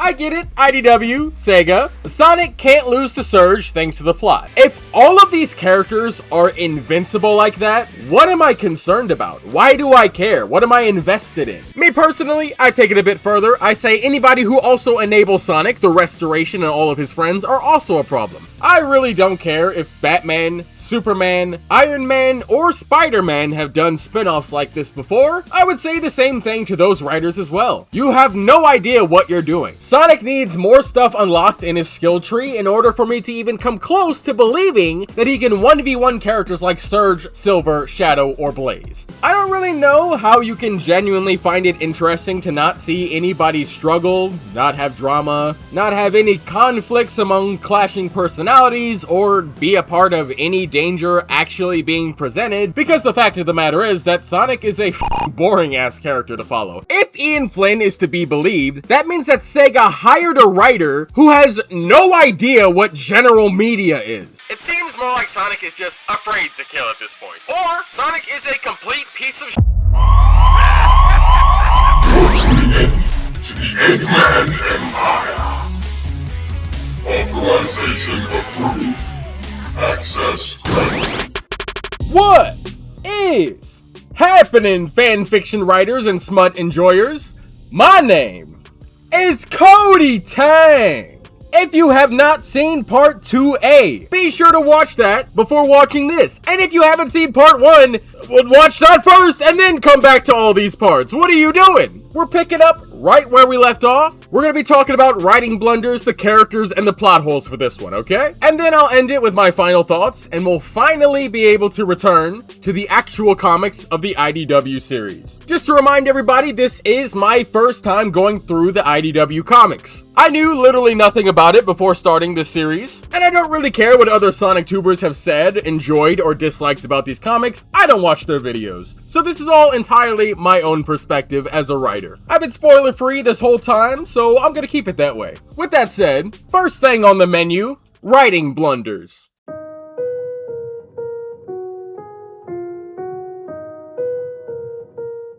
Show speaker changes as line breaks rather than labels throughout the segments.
I get it, IDW, Sega. Sonic can't lose to Surge thanks to the plot. If all of these characters are invincible like that, what am I concerned about? Why do I care? What am I invested in? Me personally, I take it a bit further. I say anybody who also enables Sonic, the Restoration, and all of his friends are also a problem. I really don't care if Batman, Superman, Iron Man, or Spider-Man have done spin-offs like this before. I would say the same thing to those writers as well. You have no idea what you're doing. Sonic needs more stuff unlocked in his skill tree in order for me to even come close to believing that he can 1v1 characters like Surge, Silver, Shadow, or Blaze. I don't really know how you can genuinely find it interesting to not see anybody struggle, not have drama, not have any conflicts among clashing personalities, or be a part of any danger actually being presented, because the fact of the matter is that Sonic is a boring ass character to follow. If Ian Flynn is to be believed, that means that Sega hired a writer who has no idea what general media is. It seems more like Sonic is just afraid to kill at this point. Or Sonic is a complete piece of
To the Eggman Empire. Authorization approved. Access granted.
What is happening, fanfiction writers and smut enjoyers? My name is KotyTang. If you have not seen Part 2A, be sure to watch that before watching this. And if you haven't seen Part 1, watch that first and then come back to all these parts. What are you doing? We're picking up right where we left off. We're going to be talking about writing blunders, the characters, and the plot holes for this one, okay? And then I'll end it with my final thoughts, and we'll finally be able to return to the actual comics of the IDW series. Just to remind everybody, this is my first time going through the IDW comics. I knew literally nothing about it before starting this series, and I don't really care what other Sonic tubers have said, enjoyed, or disliked about these comics. I don't watch their videos. So this is all entirely my own perspective as a writer. I've been spoiler free this whole time, so I'm gonna keep it that way. With that said, first thing on the menu, writing blunders.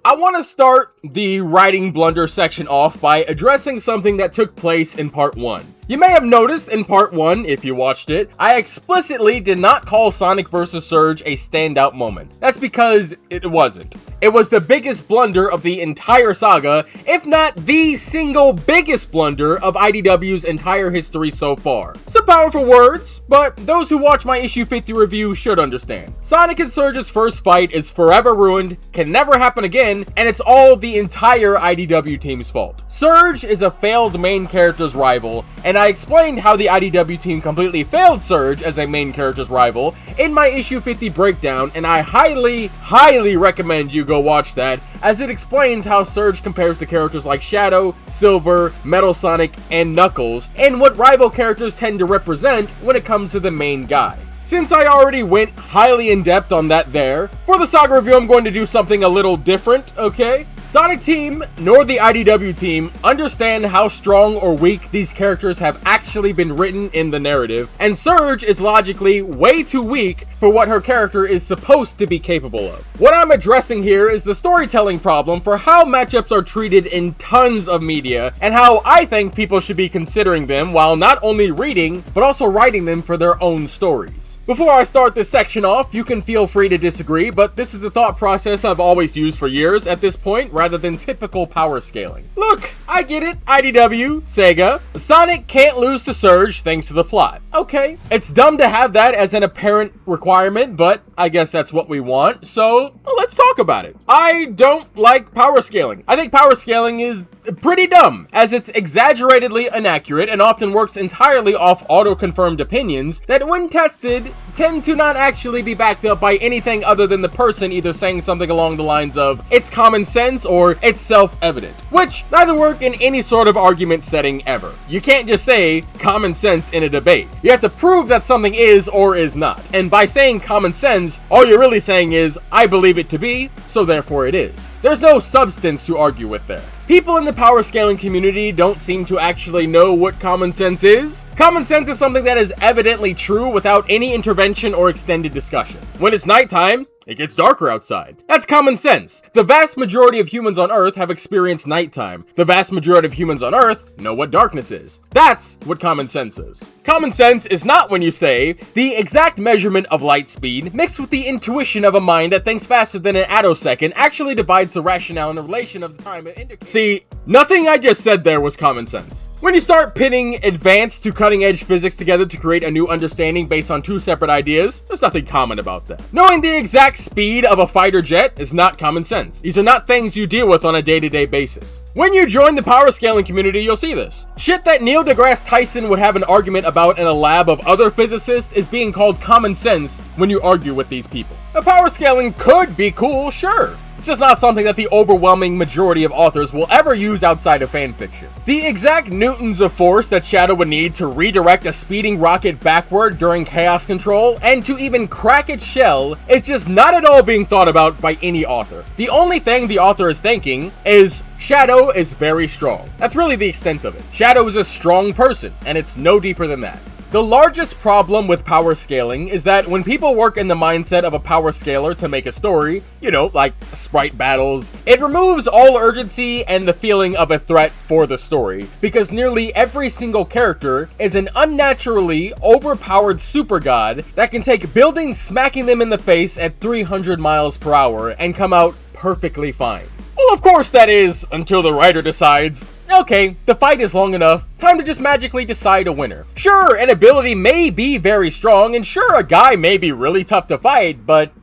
I want to start the writing blunder section off by addressing something that took place in Part 1. You may have noticed in Part 1, if you watched it, I explicitly did not call Sonic vs. Surge a standout moment. That's because it wasn't. It was the biggest blunder of the entire saga, if not the single biggest blunder of IDW's entire history so far. Some powerful words, but those who watch my issue 50 review should understand. Sonic and Surge's first fight is forever ruined, can never happen again, and it's all the entire IDW team's fault. Surge is a failed main character's rival, and I explained how the IDW team completely failed Surge as a main character's rival in my issue 50 breakdown, and I highly recommend you go watch that, as it explains how Surge compares to characters like Shadow, Silver, Metal Sonic, and Knuckles, and what rival characters tend to represent when it comes to the main guy. Since I already went highly in depth on that there, for the saga review I'm going to do something a little different, okay? Sonic team, nor the IDW team, understand how strong or weak these characters have actually been written in the narrative, and Surge is logically way too weak for what her character is supposed to be capable of. What I'm addressing here is the storytelling problem for how matchups are treated in tons of media, and how I think people should be considering them while not only reading, but also writing them for their own stories. Before I start this section off, you can feel free to disagree, but this is the thought process I've always used for years at this point, rather than typical power scaling. Look, I get it, IDW, Sega. Sonic can't lose to Surge thanks to the plot. Okay, it's dumb to have that as an apparent requirement, but I guess that's what we want, so let's talk about it. I don't like power scaling. I think power scaling is pretty dumb, as it's exaggeratedly inaccurate and often works entirely off auto-confirmed opinions that, when tested, tend to not actually be backed up by anything other than the person either saying something along the lines of, it's common sense, or it's self-evident, which neither work in any sort of argument setting ever. You can't just say common sense in a debate. You have to prove that something is or is not, and by saying common sense, all you're really saying is, I believe it to be, so therefore it is. There's no substance to argue with there. People in the power scaling community don't seem to actually know what common sense is. Common sense is something that is evidently true without any intervention or extended discussion. When it's nighttime, It gets darker outside. That's common sense. The vast majority of humans on Earth have experienced nighttime. The vast majority of humans on Earth know what darkness is. That's what common sense is. Common sense is not when you say the exact measurement of light speed mixed with the intuition of a mind that thinks faster than an attosecond actually divides the rationale and the relation of the time it indicates. See, nothing I just said there was common sense. When you start pitting advanced to cutting edge physics together to create a new understanding based on two separate ideas, there's nothing common about that. Knowing the exact speed of a fighter jet is not common sense. These are not things you deal with on a day-to-day basis. When you join the power scaling community, you'll see this. Shit that Neil deGrasse Tyson would have an argument about in a lab of other physicists is being called common sense when you argue with these people. The power scaling could be cool, sure. It's just not something that the overwhelming majority of authors will ever use outside of fanfiction. The exact newtons of force that Shadow would need to redirect a speeding rocket backward during chaos control, and to even crack its shell, is just not at all being thought about by any author. The only thing the author is thinking is, Shadow is very strong. That's really the extent of it. Shadow is a strong person, and it's no deeper than that. The largest problem with power scaling is that when people work in the mindset of a power scaler to make a story, you know, like sprite battles, it removes all urgency and the feeling of a threat for the story, because nearly every single character is an unnaturally overpowered super god that can take buildings smacking them in the face at 300 miles per hour and come out perfectly fine. Well, of course that is, until the writer decides, okay, the fight is long enough, time to just magically decide a winner. Sure, an ability may be very strong, and sure, a guy may be really tough to fight, but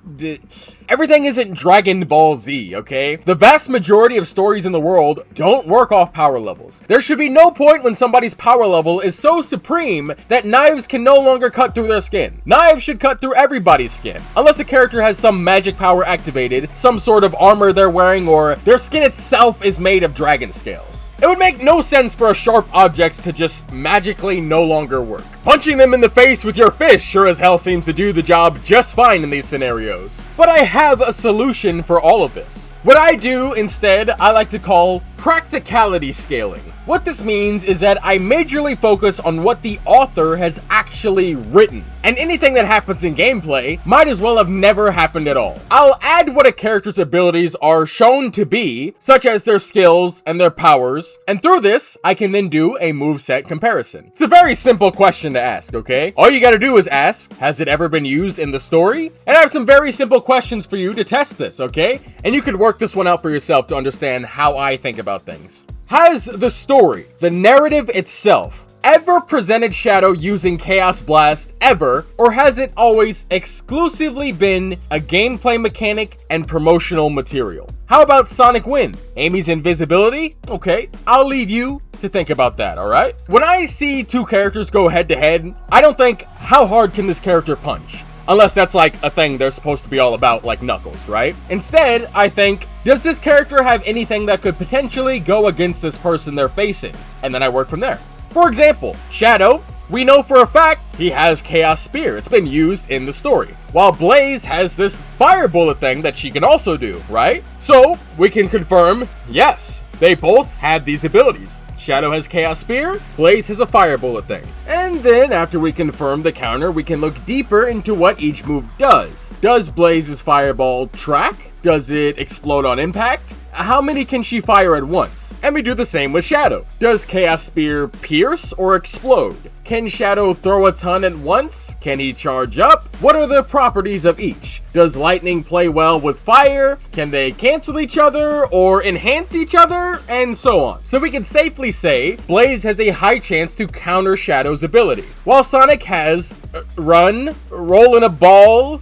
everything isn't Dragon Ball Z, okay? The vast majority of stories in the world don't work off power levels. There should be no point when somebody's power level is so supreme that knives can no longer cut through their skin. Knives should cut through everybody's skin. Unless a character has some magic power activated, some sort of armor they're wearing, or their skin itself is made of dragon scales. It would make no sense for sharp objects to just magically no longer work. Punching them in the face with your fist sure as hell seems to do the job just fine in these scenarios. But I have a solution for all of this. What I do instead, I like to call practicality scaling. What this means is that I majorly focus on what the author has actually written, and anything that happens in gameplay might as well have never happened at all. I'll add what a character's abilities are shown to be, such as their skills and their powers, and through this, I can then do a moveset comparison. It's a very simple question to ask, okay? All you gotta do is ask, has it ever been used in the story? And I have some very simple questions for you to test this, okay? And you could work this one out for yourself to understand how I think about things. Has the story, the narrative itself, ever presented Shadow using Chaos Blast ever, or has it always exclusively been a gameplay mechanic and promotional material? How about Sonic Wind? Amy's invisibility? Okay, I'll leave you to think about that, alright? When I see two characters go head to head, I don't think, how hard can this character punch? Unless that's like a thing they're supposed to be all about, like Knuckles, right? Instead, I think, does this character have anything that could potentially go against this person they're facing? And then I work from there. For example, Shadow, we know for a fact he has Chaos Spear. It's been used in the story. While Blaze has this fire bullet thing that she can also do, right? So, we can confirm, yes, they both have these abilities. Shadow has Chaos Spear, Blaze has a fire bullet thing. And then after we confirm the counter, we can look deeper into what each move does. Does Blaze's fireball track? Does it explode on impact? How many can she fire at once? And we do the same with Shadow. Does Chaos Spear pierce or explode? Can Shadow throw a ton at once? Can he charge up? What are the properties of each? Does lightning play well with fire? Can they cancel each other or enhance each other? And so on. So we can safely say Blaze has a high chance to counter Shadow's ability, while Sonic has run, roll in a ball,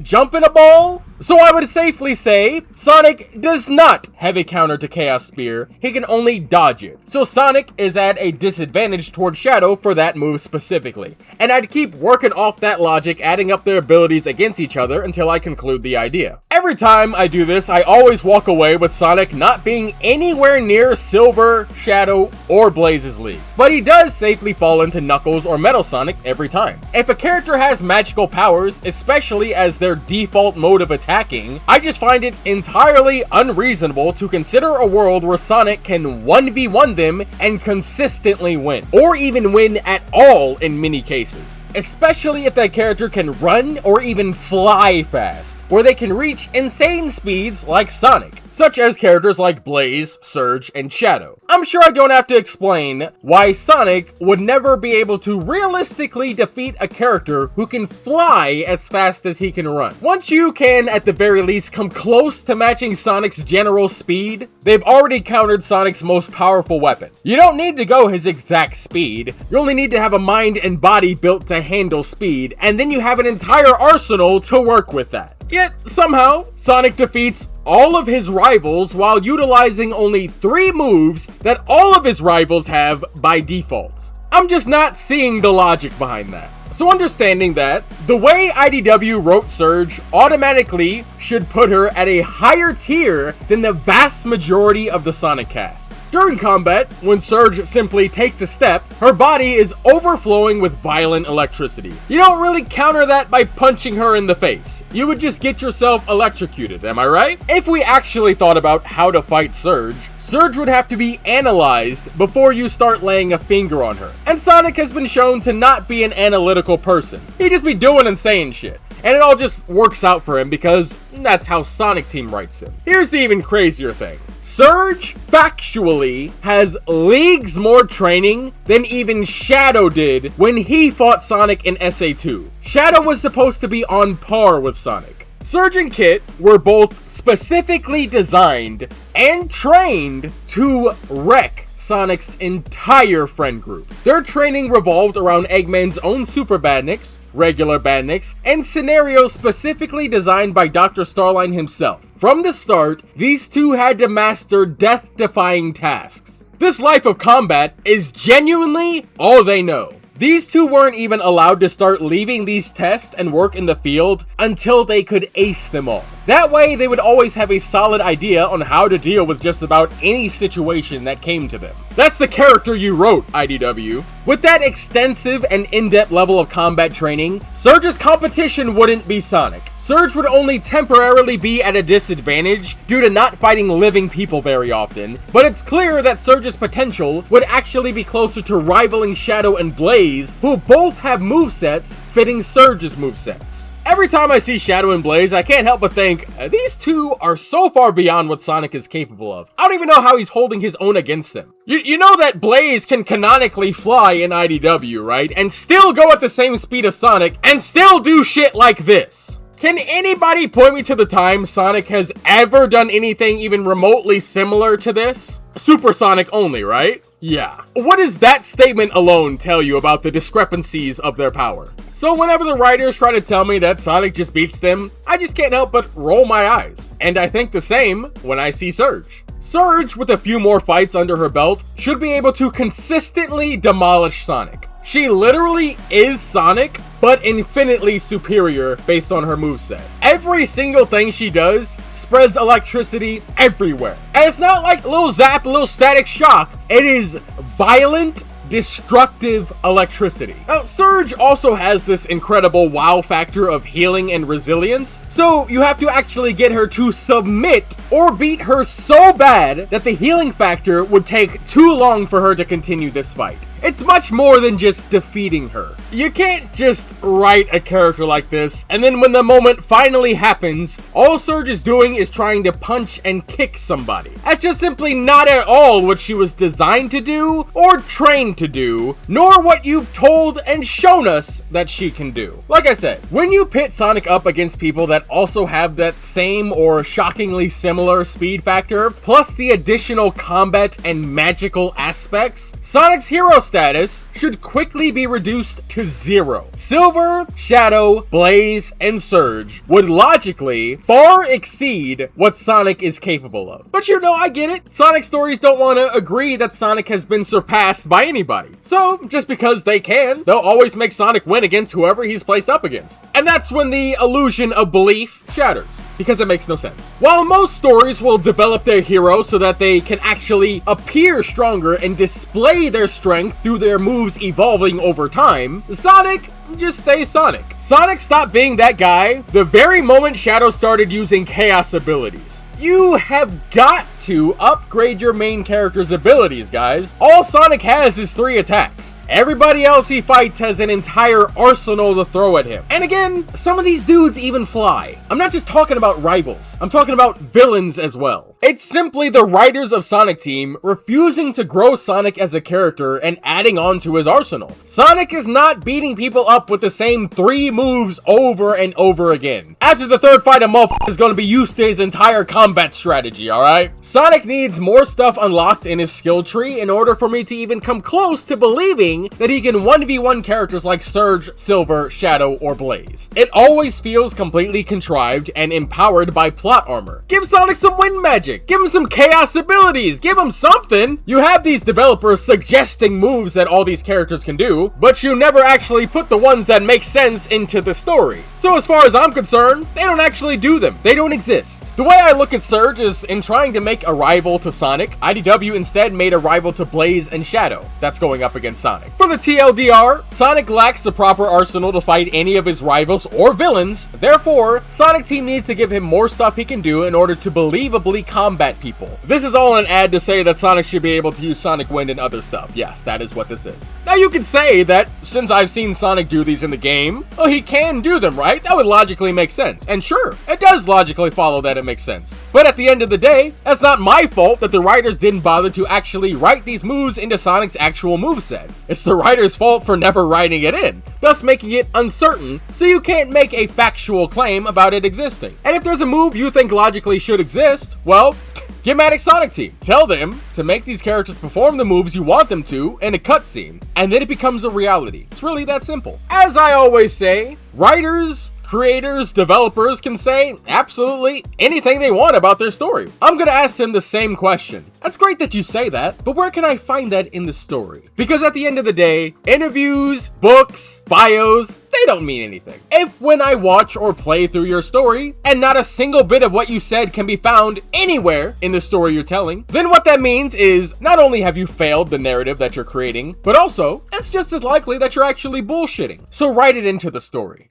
jump in a ball. So I would safely say Sonic does not have a counter to Chaos Spear, he can only dodge it. So Sonic is at a disadvantage towards Shadow for that move specifically. And I'd keep working off that logic, adding up their abilities against each other until I conclude the idea. Every time I do this, I always walk away with Sonic not being anywhere near Silver, Shadow, or Blaze's league. But he does safely fall into Knuckles or Metal Sonic every time. If a character has magical powers, especially as their default mode of attack, attacking, I just find it entirely unreasonable to consider a world where Sonic can 1v1 them and consistently win, or even win at all in many cases. Especially if that character can run or even fly fast, where they can reach insane speeds like Sonic, such as characters like Blaze, Surge, and Shadow. I'm sure I don't have to explain why Sonic would never be able to realistically defeat a character who can fly as fast as he can run. Once you can, at the very least, come close to matching Sonic's general speed, they've already countered Sonic's most powerful weapon. You don't need to go his exact speed, you only need to have a mind and body built to handle speed, and then you have an entire arsenal to work with that. Yet, somehow, Sonic defeats all of his rivals while utilizing only 3 moves that all of his rivals have by default. I'm just not seeing the logic behind that. So understanding that, the way IDW wrote Surge automatically should put her at a higher tier than the vast majority of the Sonic cast. During combat, when Surge simply takes a step, her body is overflowing with violent electricity. You don't really counter that by punching her in the face. You would just get yourself electrocuted, am I right? If we actually thought about how to fight Surge, Surge would have to be analyzed before you start laying a finger on her. And Sonic has been shown to not be an analytical person. He'd just be doing and saying shit. And it all just works out for him because that's how Sonic Team writes him. Here's the even crazier thing. Surge, factually, has leagues more training than even Shadow did when he fought Sonic in SA2. Shadow was supposed to be on par with Sonic. Surge and Kit were both specifically designed and trained to wreck Sonic's entire friend group. Their training revolved around Eggman's own Super Badniks, regular Badniks, and scenarios specifically designed by Dr. Starline himself. From the start, these two had to master death-defying tasks. This life of combat is genuinely all they know. These two weren't even allowed to start leaving these tests and work in the field until they could ace them all. That way, they would always have a solid idea on how to deal with just about any situation that came to them. That's the character you wrote, IDW. With that extensive and in-depth level of combat training, Surge's competition wouldn't be Sonic. Surge would only temporarily be at a disadvantage due to not fighting living people very often, but it's clear that Surge's potential would actually be closer to rivaling Shadow and Blaze, who both have movesets fitting Surge's movesets. Every time I see Shadow and Blaze, I can't help but think, these two are so far beyond what Sonic is capable of. I don't even know how he's holding his own against them. You know that Blaze can canonically fly in IDW, right? And still go at the same speed as Sonic, and still do shit like this. Can anybody point me to the time Sonic has ever done anything even remotely similar to this? Supersonic only, right? Yeah. What does that statement alone tell you about the discrepancies of their power? So whenever the writers try to tell me that Sonic just beats them, I just can't help but roll my eyes. And I think the same when I see Surge. Surge, with a few more fights under her belt, should be able to consistently demolish Sonic. She literally is Sonic, but infinitely superior based on her moveset. Every single thing she does spreads electricity everywhere. And it's not like a little zap, a little static shock. It is violent, destructive electricity. Now, Surge also has this incredible wow factor of healing and resilience, so you have to actually get her to submit or beat her so bad that the healing factor would take too long for her to continue this fight. It's much more than just defeating her. You can't just write a character like this, and then when the moment finally happens, all Surge is doing is trying to punch and kick somebody. That's just simply not at all what she was designed to do, or trained to do, nor what you've told and shown us that she can do. Like I said, when you pit Sonic up against people that also have that same or shockingly similar speed factor, plus the additional combat and magical aspects, Sonic's hero status should quickly be reduced to 0. Silver, Shadow, Blaze, and Surge would logically far exceed what Sonic is capable of. But you know, I get it. Sonic stories don't want to agree that Sonic has been surpassed by anybody. So, just because they can, they'll always make Sonic win against whoever he's placed up against. And that's when the illusion of belief shatters. because it makes no sense. While most stories will develop their hero so that they can actually appear stronger and display their strength through their moves evolving over time, Sonic just stays Sonic. Sonic stopped being that guy the very moment Shadow started using Chaos abilities. You have got to upgrade your main character's abilities, guys. All Sonic has is 3 attacks. Everybody else he fights has an entire arsenal to throw at him. And again, some of these dudes even fly. I'm not just talking about rivals, I'm talking about villains as well. It's simply the writers of Sonic Team refusing to grow Sonic as a character and adding on to his arsenal. Sonic is not beating people up with the same 3 moves over and over again. After the 3rd fight, a motherfucker is going to be used to his entire combat strategy, alright? Sonic needs more stuff unlocked in his skill tree in order for me to even come close to believing that he can 1v1 characters like Surge, Silver, Shadow, or Blaze. It always feels completely contrived and empowered by plot armor. Give Sonic some wind magic, give him some chaos abilities, give him something! You have these developers suggesting moves that all these characters can do, but you never actually put the ones that make sense into the story. So as far as I'm concerned, they don't actually do them. They don't exist. The way I look at Surge is in trying to make a rival to Sonic, IDW instead made a rival to Blaze and Shadow that's going up against Sonic. For the TLDR, Sonic lacks the proper arsenal to fight any of his rivals or villains, therefore, Sonic Team needs to give him more stuff he can do in order to believably combat people. This is all an ad to say that Sonic should be able to use Sonic Wind and other stuff. Yes, that is what this is. Now you could say that, since I've seen Sonic do these in the game, well, he can do them, right? That would logically make sense. And sure, it does logically follow that it makes sense. But at the end of the day, that's not my fault that the writers didn't bother to actually write these moves into Sonic's actual moveset. It's the writer's fault for never writing it in, thus making it uncertain, so you can't make a factual claim about it existing. And if there's a move you think logically should exist, well, get mad at Sonic Team. Tell them to make these characters perform the moves you want them to in a cutscene, and then it becomes a reality. It's really that simple. As I always say, writers, creators, developers can say absolutely anything they want about their story. I'm gonna ask them the same question. That's great that you say that, but where can I find that in the story? Because at the end of the day, interviews, books, bios, they don't mean anything. If when I watch or play through your story, and not a single bit of what you said can be found anywhere in the story you're telling, then what that means is not only have you failed the narrative that you're creating, but also it's just as likely that you're actually bullshitting. So write it into the story.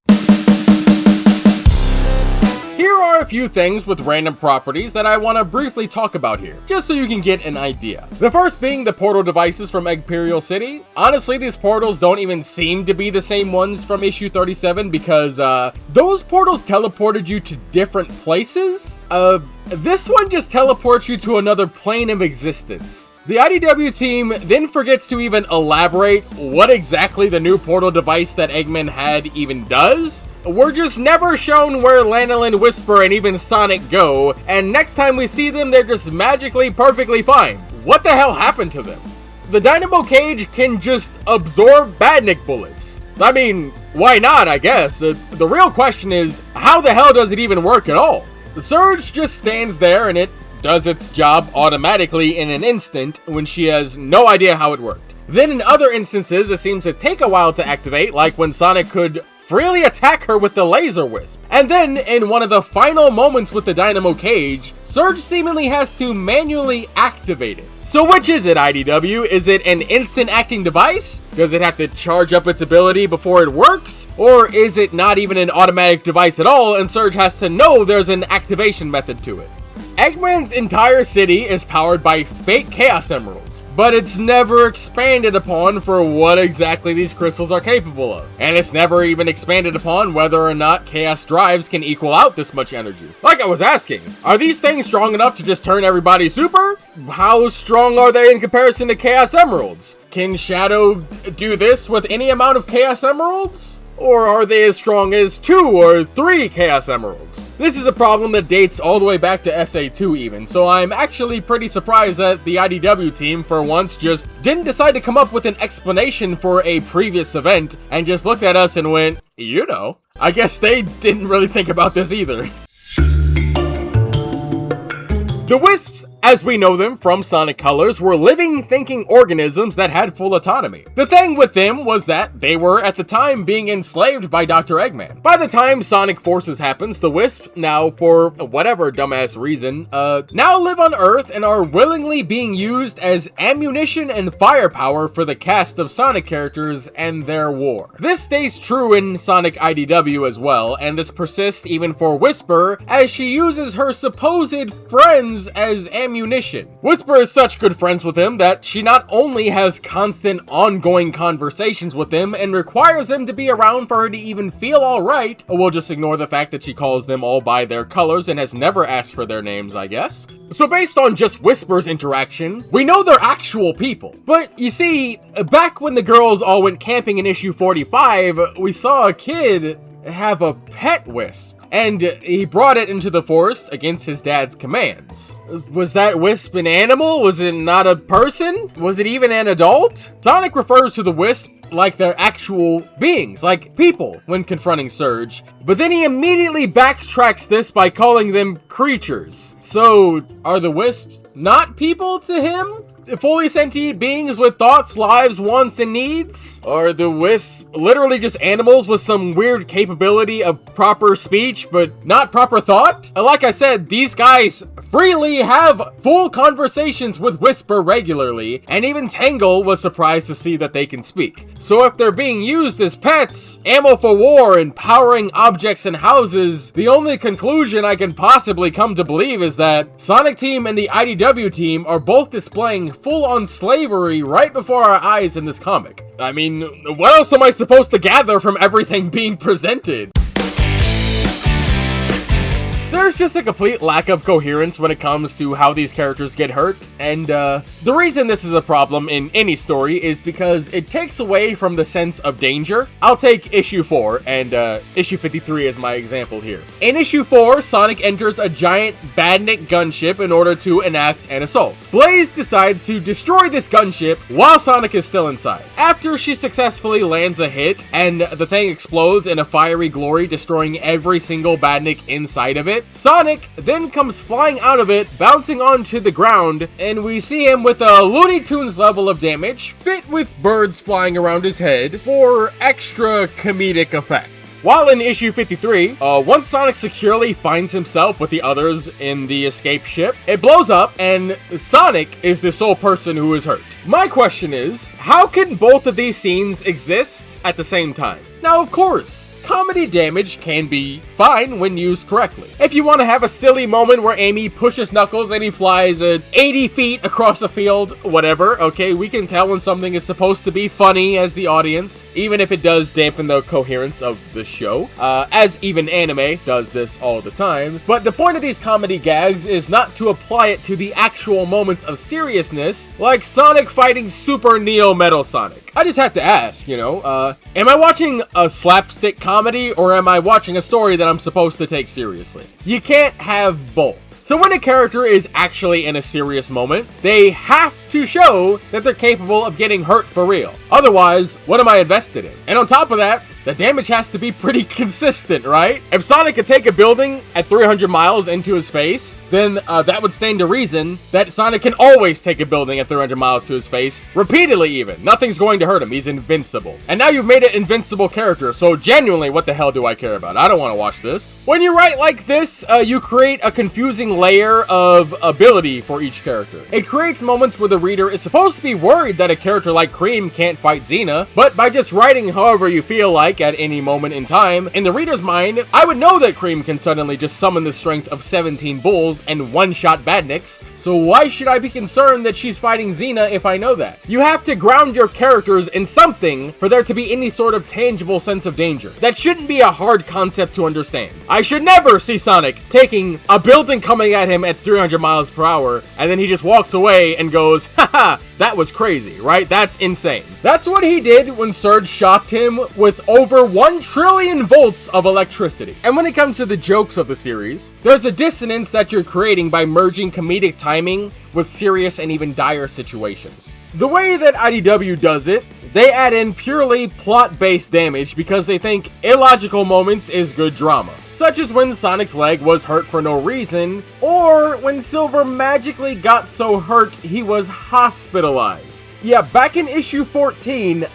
Here are a few things with random properties that I want to briefly talk about here, just so you can get an idea. The first being the portal devices from Imperial City. Honestly, these portals don't even seem to be the same ones from issue 37 because those portals teleported you to different places. This one just teleports you to another plane of existence. The IDW team then forgets to even elaborate what exactly the new portal device that Eggman had even does. We're just never shown where Lanolin, Whisper, and even Sonic go, and next time we see them, they're just magically perfectly fine. What the hell happened to them? The Dynamo Cage can just absorb Badnik bullets. I mean, why not, I guess? The real question is, how the hell does it even work at all? The Surge just stands there and it does its job automatically in an instant when she has no idea how it worked. Then in other instances, it seems to take a while to activate, like when Sonic could freely attack her with the laser wisp. And then in one of the final moments with the Dynamo Cage, Surge seemingly has to manually activate it. So which is it, IDW? Is it an instant acting device? Does it have to charge up its ability before it works? Or is it not even an automatic device at all and Surge has to know there's an activation method to it? Eggman's entire city is powered by fake Chaos Emeralds, but it's never expanded upon for what exactly these crystals are capable of. And it's never even expanded upon whether or not Chaos Drives can equal out this much energy. Like I was asking, are these things strong enough to just turn everybody super? How strong are they in comparison to Chaos Emeralds? Can Shadow do this with any amount of Chaos Emeralds? Or are they as strong as 2 or 3 Chaos Emeralds? This is a problem that dates all the way back to SA2 even, so I'm actually pretty surprised that the IDW team for once just didn't decide to come up with an explanation for a previous event and just looked at us and went, you know. I guess they didn't really think about this either. The Wisps as we know them from Sonic Colors, were living, thinking organisms that had full autonomy. The thing with them was that they were, at the time, being enslaved by Dr. Eggman. By the time Sonic Forces happens, the Wisp, now for whatever dumbass reason, now live on Earth and are willingly being used as ammunition and firepower for the cast of Sonic characters and their war. This stays true in Sonic IDW as well, and this persists even for Whisper, as she uses her supposed friends as ammunition. Whisper is such good friends with him that she not only has constant ongoing conversations with him and requires them to be around for her to even feel alright, we'll just ignore the fact that she calls them all by their colors and has never asked for their names, I guess. So based on just Whisper's interaction, we know they're actual people. But you see, back when the girls all went camping in issue 45, we saw a kid have a pet Wisp, and he brought it into the forest against his dad's commands. Was that Wisp an animal? Was it not a person? Was it even an adult? Sonic refers to the Wisp like they're actual beings, like people, when confronting Surge. But then he immediately backtracks this by calling them creatures. So, are the Wisps not people to him? Fully sentient beings with thoughts, lives, wants, and needs? Are the Wisps literally just animals with some weird capability of proper speech, but not proper thought? Like I said, these guys freely have full conversations with Whisper regularly, and even Tangle was surprised to see that they can speak. So if they're being used as pets, ammo for war, and powering objects and houses, the only conclusion I can possibly come to believe is that Sonic Team and the IDW team are both displaying full-on slavery right before our eyes in this comic. I mean, what else am I supposed to gather from everything being presented? There's just a complete lack of coherence when it comes to how these characters get hurt, and the reason this is a problem in any story is because it takes away from the sense of danger. I'll take issue 4 and issue 53 as my example here. In issue 4, Sonic enters a giant Badnik gunship in order to enact an assault. Blaze decides to destroy this gunship while Sonic is still inside. After she successfully lands a hit and the thing explodes in a fiery glory, destroying every single Badnik inside of it, Sonic then comes flying out of it, bouncing onto the ground, and we see him with a Looney Tunes level of damage, fit with birds flying around his head for extra comedic effect. While in issue 53, once Sonic securely finds himself with the others in the escape ship, it blows up and Sonic is the sole person who is hurt. My question is, how can both of these scenes exist at the same time? Now, of course, comedy damage can be fine when used correctly. If you want to have a silly moment where Amy pushes Knuckles and he flies 80 feet across the field, whatever, okay, we can tell when something is supposed to be funny as the audience, even if it does dampen the coherence of the show, as even anime does this all the time. But the point of these comedy gags is not to apply it to the actual moments of seriousness, like Sonic fighting Super Neo Metal Sonic. I just have to ask, you know, am I watching a slapstick comedy or am I watching a story that I'm supposed to take seriously? You can't have both. So when a character is actually in a serious moment, they have to show that they're capable of getting hurt for real. Otherwise, what am I invested in? And on top of that, the damage has to be pretty consistent, right? If Sonic could take a building at 300 miles into his face, then that would stand to reason that Sonic can always take a building at 300 miles to his face, repeatedly even. Nothing's going to hurt him, he's invincible. And now you've made an invincible character, so genuinely, what the hell do I care about? I don't want to watch this. When you write like this, you create a confusing layer of ability for each character. It creates moments where the reader is supposed to be worried that a character like Cream can't fight Xena, but by just writing however you feel like at any moment in time, in the reader's mind, I would know that Cream can suddenly just summon the strength of 17 bulls and one-shot Badniks, so why should I be concerned that she's fighting Xena if I know that? You have to ground your characters in something for there to be any sort of tangible sense of danger. That shouldn't be a hard concept to understand. I should never see Sonic taking a building coming at him at 300 miles per hour, and then he just walks away and goes, haha, that was crazy, right? That's insane. That's what he did when Surge shocked him with over 1 trillion volts of electricity. And when it comes to the jokes of the series, there's a dissonance that you're creating by merging comedic timing with serious and even dire situations. The way that IDW does it, they add in purely plot-based damage because they think illogical moments is good drama. such as when Sonic's leg was hurt for no reason, or when Silver magically got so hurt he was hospitalized. Yeah, back in issue 14,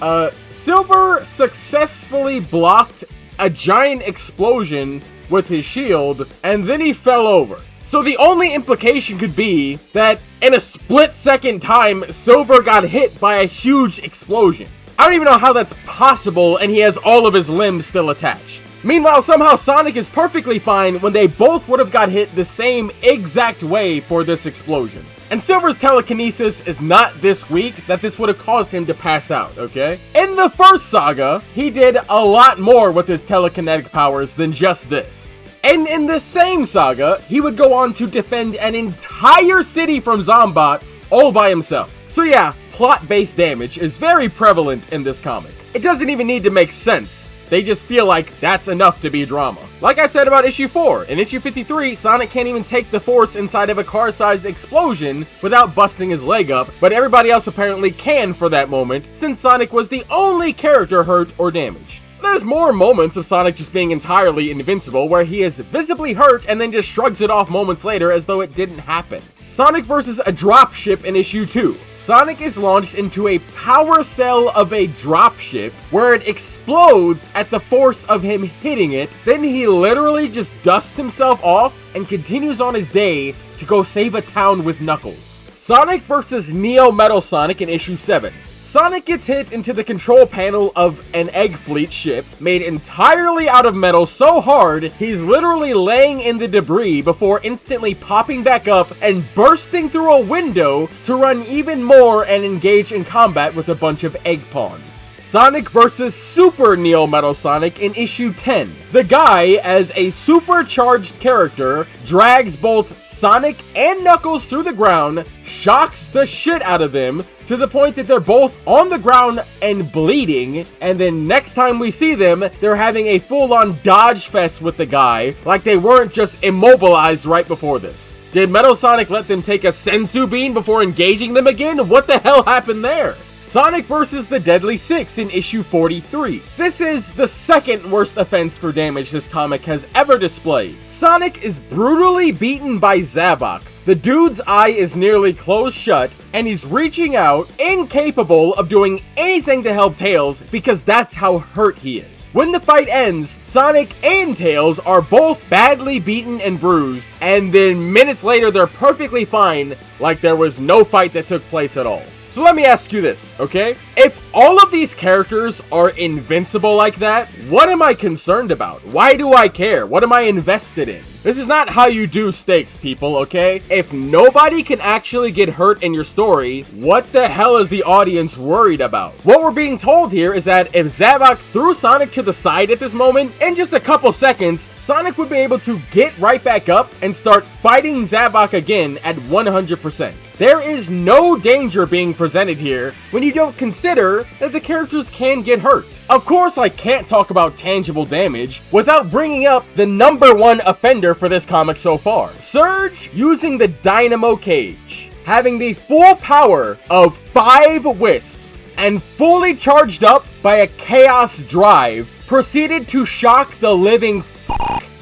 Silver successfully blocked a giant explosion with his shield, and then he fell over. So the only implication could be that in a split-second time, Silver got hit by a huge explosion. I don't even know how that's possible, and he has all of his limbs still attached. Meanwhile, somehow Sonic is perfectly fine when they both would have got hit the same exact way for this explosion. And Silver's telekinesis is not this weak that this would have caused him to pass out, okay? In the first saga, he did a lot more with his telekinetic powers than just this. And in the same saga, he would go on to defend an entire city from Zombots all by himself. So yeah, plot-based damage is very prevalent in this comic. It doesn't even need to make sense. They just feel like that's enough to be drama. Like I said about issue 4, in issue 53, Sonic can't even take the force inside of a car-sized explosion without busting his leg up, but everybody else apparently can for that moment, since Sonic was the only character hurt or damaged. There's more moments of Sonic just being entirely invincible, where he is visibly hurt and then just shrugs it off moments later as though it didn't happen. Sonic versus a dropship in issue 2. Sonic is launched into a power cell of a dropship where it explodes at the force of him hitting it. Then he literally just dusts himself off and continues on his day to go save a town with Knuckles. Sonic versus Neo Metal Sonic in issue 7. Sonic gets hit into the control panel of an Egg Fleet ship made entirely out of metal so hard he's literally laying in the debris before instantly popping back up and bursting through a window to run even more and engage in combat with a bunch of egg pawns. Sonic vs. Super Neo Metal Sonic in issue 10. The guy, as a supercharged character, drags both Sonic and Knuckles through the ground, shocks the shit out of them to the point that they're both on the ground and bleeding, and then next time we see them, they're having a full-on dodge fest with the guy, like they weren't just immobilized right before this. Did Metal Sonic let them take a senzu bean before engaging them again? What the hell happened there? Sonic vs. the Deadly Six in issue 43. This is the second worst offense for damage this comic has ever displayed. Sonic is brutally beaten by Zabok. The dude's eye is nearly closed shut, and he's reaching out, incapable of doing anything to help Tails because that's how hurt he is. When the fight ends, Sonic and Tails are both badly beaten and bruised, and then minutes later they're perfectly fine, like there was no fight that took place at all. So let me ask you this, okay? If all of these characters are invincible like that, what am I concerned about? Why do I care? What am I invested in? This is not how you do stakes, people, okay? If nobody can actually get hurt in your story, what the hell is the audience worried about? What we're being told here is that if Zabok threw Sonic to the side at this moment, in just a couple seconds, Sonic would be able to get right back up and start fighting Zabok again at 100%. There is no danger being presented here when you don't consider that the characters can get hurt. Of course, I can't talk about tangible damage without bringing up the #1 offender for this comic so far. Surge using the Dynamo Cage, having the full power of 5 wisps and fully charged up by a Chaos Drive, proceeded to shock the living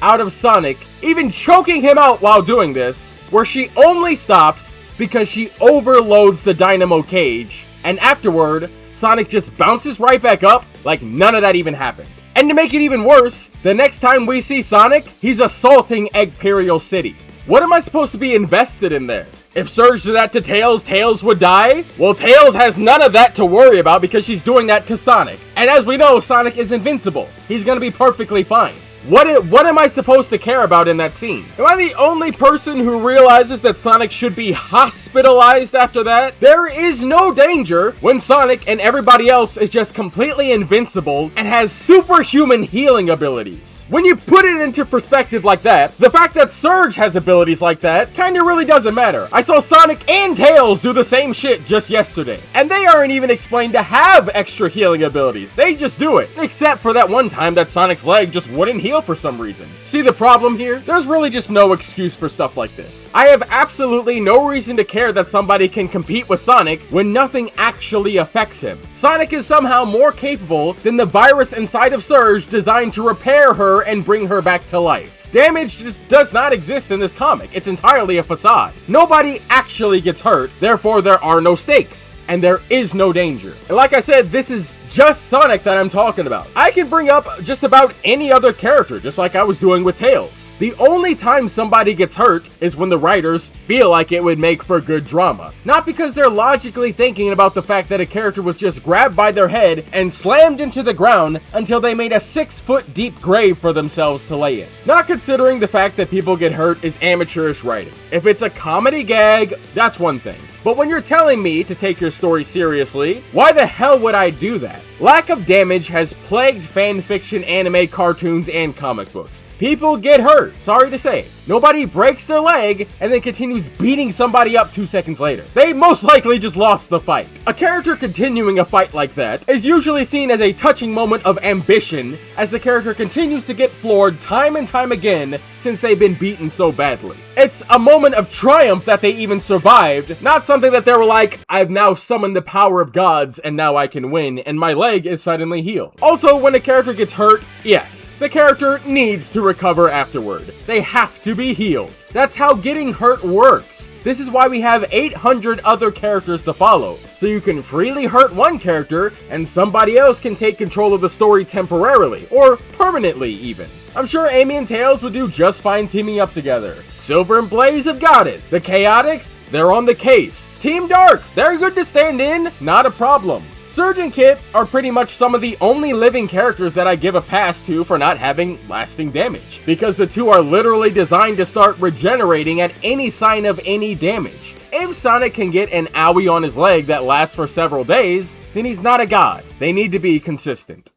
out of Sonic, even choking him out while doing this, where she only stops because she overloads the Dynamo Cage, and afterward, Sonic just bounces right back up like none of that even happened. And to make it even worse, the next time we see Sonic, he's assaulting Eggperial City. What am I supposed to be invested in there? If Surge did that to Tails, Tails would die? Well, Tails has none of that to worry about because she's doing that to Sonic. And as we know, Sonic is invincible. He's gonna be perfectly fine. What am I supposed to care about in that scene? Am I the only person who realizes that Sonic should be hospitalized after that? There is no danger when Sonic and everybody else is just completely invincible and has superhuman healing abilities. When you put it into perspective like that, the fact that Surge has abilities like that kinda really doesn't matter. I saw Sonic and Tails do the same shit just yesterday, and they aren't even explained to have extra healing abilities. They just do it. Except for that one time that Sonic's leg just wouldn't heal heal for some reason. See the problem here? There's really just no excuse for stuff like this. I have absolutely no reason to care that somebody can compete with Sonic when nothing actually affects him. Sonic is somehow more capable than the virus inside of Surge designed to repair her and bring her back to life. Damage just does not exist in this comic. It's entirely a facade. Nobody actually gets hurt, therefore there are no stakes, and there is no danger. And like I said, this is just Sonic that I'm talking about. I can bring up just about any other character, just like I was doing with Tails. The only time somebody gets hurt is when the writers feel like it would make for good drama. Not because they're logically thinking about the fact that a character was just grabbed by their head and slammed into the ground until they made a 6-foot deep grave for themselves to lay in. Not considering the fact that people get hurt is amateurish writing. If it's a comedy gag, that's one thing. But when you're telling me to take your story seriously, why the hell would I do that? Lack of damage has plagued fanfiction, anime, cartoons, and comic books. People get hurt, sorry to say. Nobody breaks their leg and then continues beating somebody up 2 seconds later. They most likely just lost the fight. A character continuing a fight like that is usually seen as a touching moment of ambition as the character continues to get floored time and time again since they've been beaten so badly. It's a moment of triumph that they even survived, not something that they were like, I've now summoned the power of gods and now I can win and my leg is suddenly healed. Also, when a character gets hurt, yes, the character needs to recover afterward. They have to be healed. That's how getting hurt works. This is why we have 800 other characters to follow, so you can freely hurt one character and somebody else can take control of the story temporarily, or permanently even. I'm sure Amy and Tails would do just fine teaming up together. Silver and Blaze have got it. The Chaotix, they're on the case. Team Dark, they're good to stand in, not a problem. Surge and Kit are pretty much some of the only living characters that I give a pass to for not having lasting damage, because the two are literally designed to start regenerating at any sign of any damage. If Sonic can get an owie on his leg that lasts for several days, then he's not a god. They need to be consistent.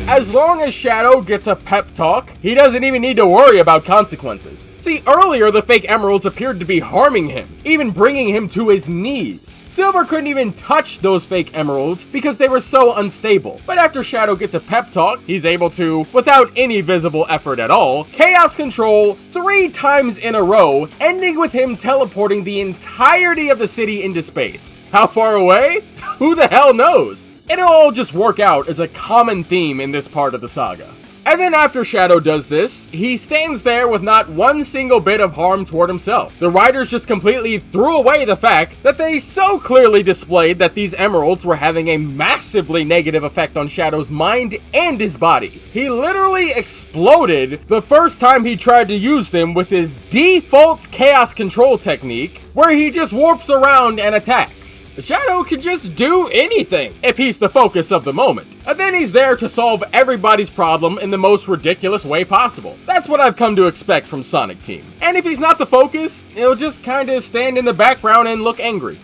As long as Shadow gets a pep talk, he doesn't even need to worry about consequences. See, earlier the fake emeralds appeared to be harming him, even bringing him to his knees. Silver couldn't even touch those fake emeralds because they were so unstable. But after Shadow gets a pep talk, he's able to, without any visible effort at all, chaos control 3 times in a row, ending with him teleporting the entirety of the city into space. How far away? Who the hell knows? It'll all just work out as a common theme in this part of the saga. And then after Shadow does this, he stands there with not one single bit of harm toward himself. The writers just completely threw away the fact that they so clearly displayed that these emeralds were having a massively negative effect on Shadow's mind and his body. He literally exploded the first time he tried to use them with his default chaos control technique, where he just warps around and attacks. Shadow can just do anything if he's the focus of the moment. And then he's there to solve everybody's problem in the most ridiculous way possible. That's what I've come to expect from Sonic Team. And if he's not the focus, he'll just kinda stand in the background and look angry.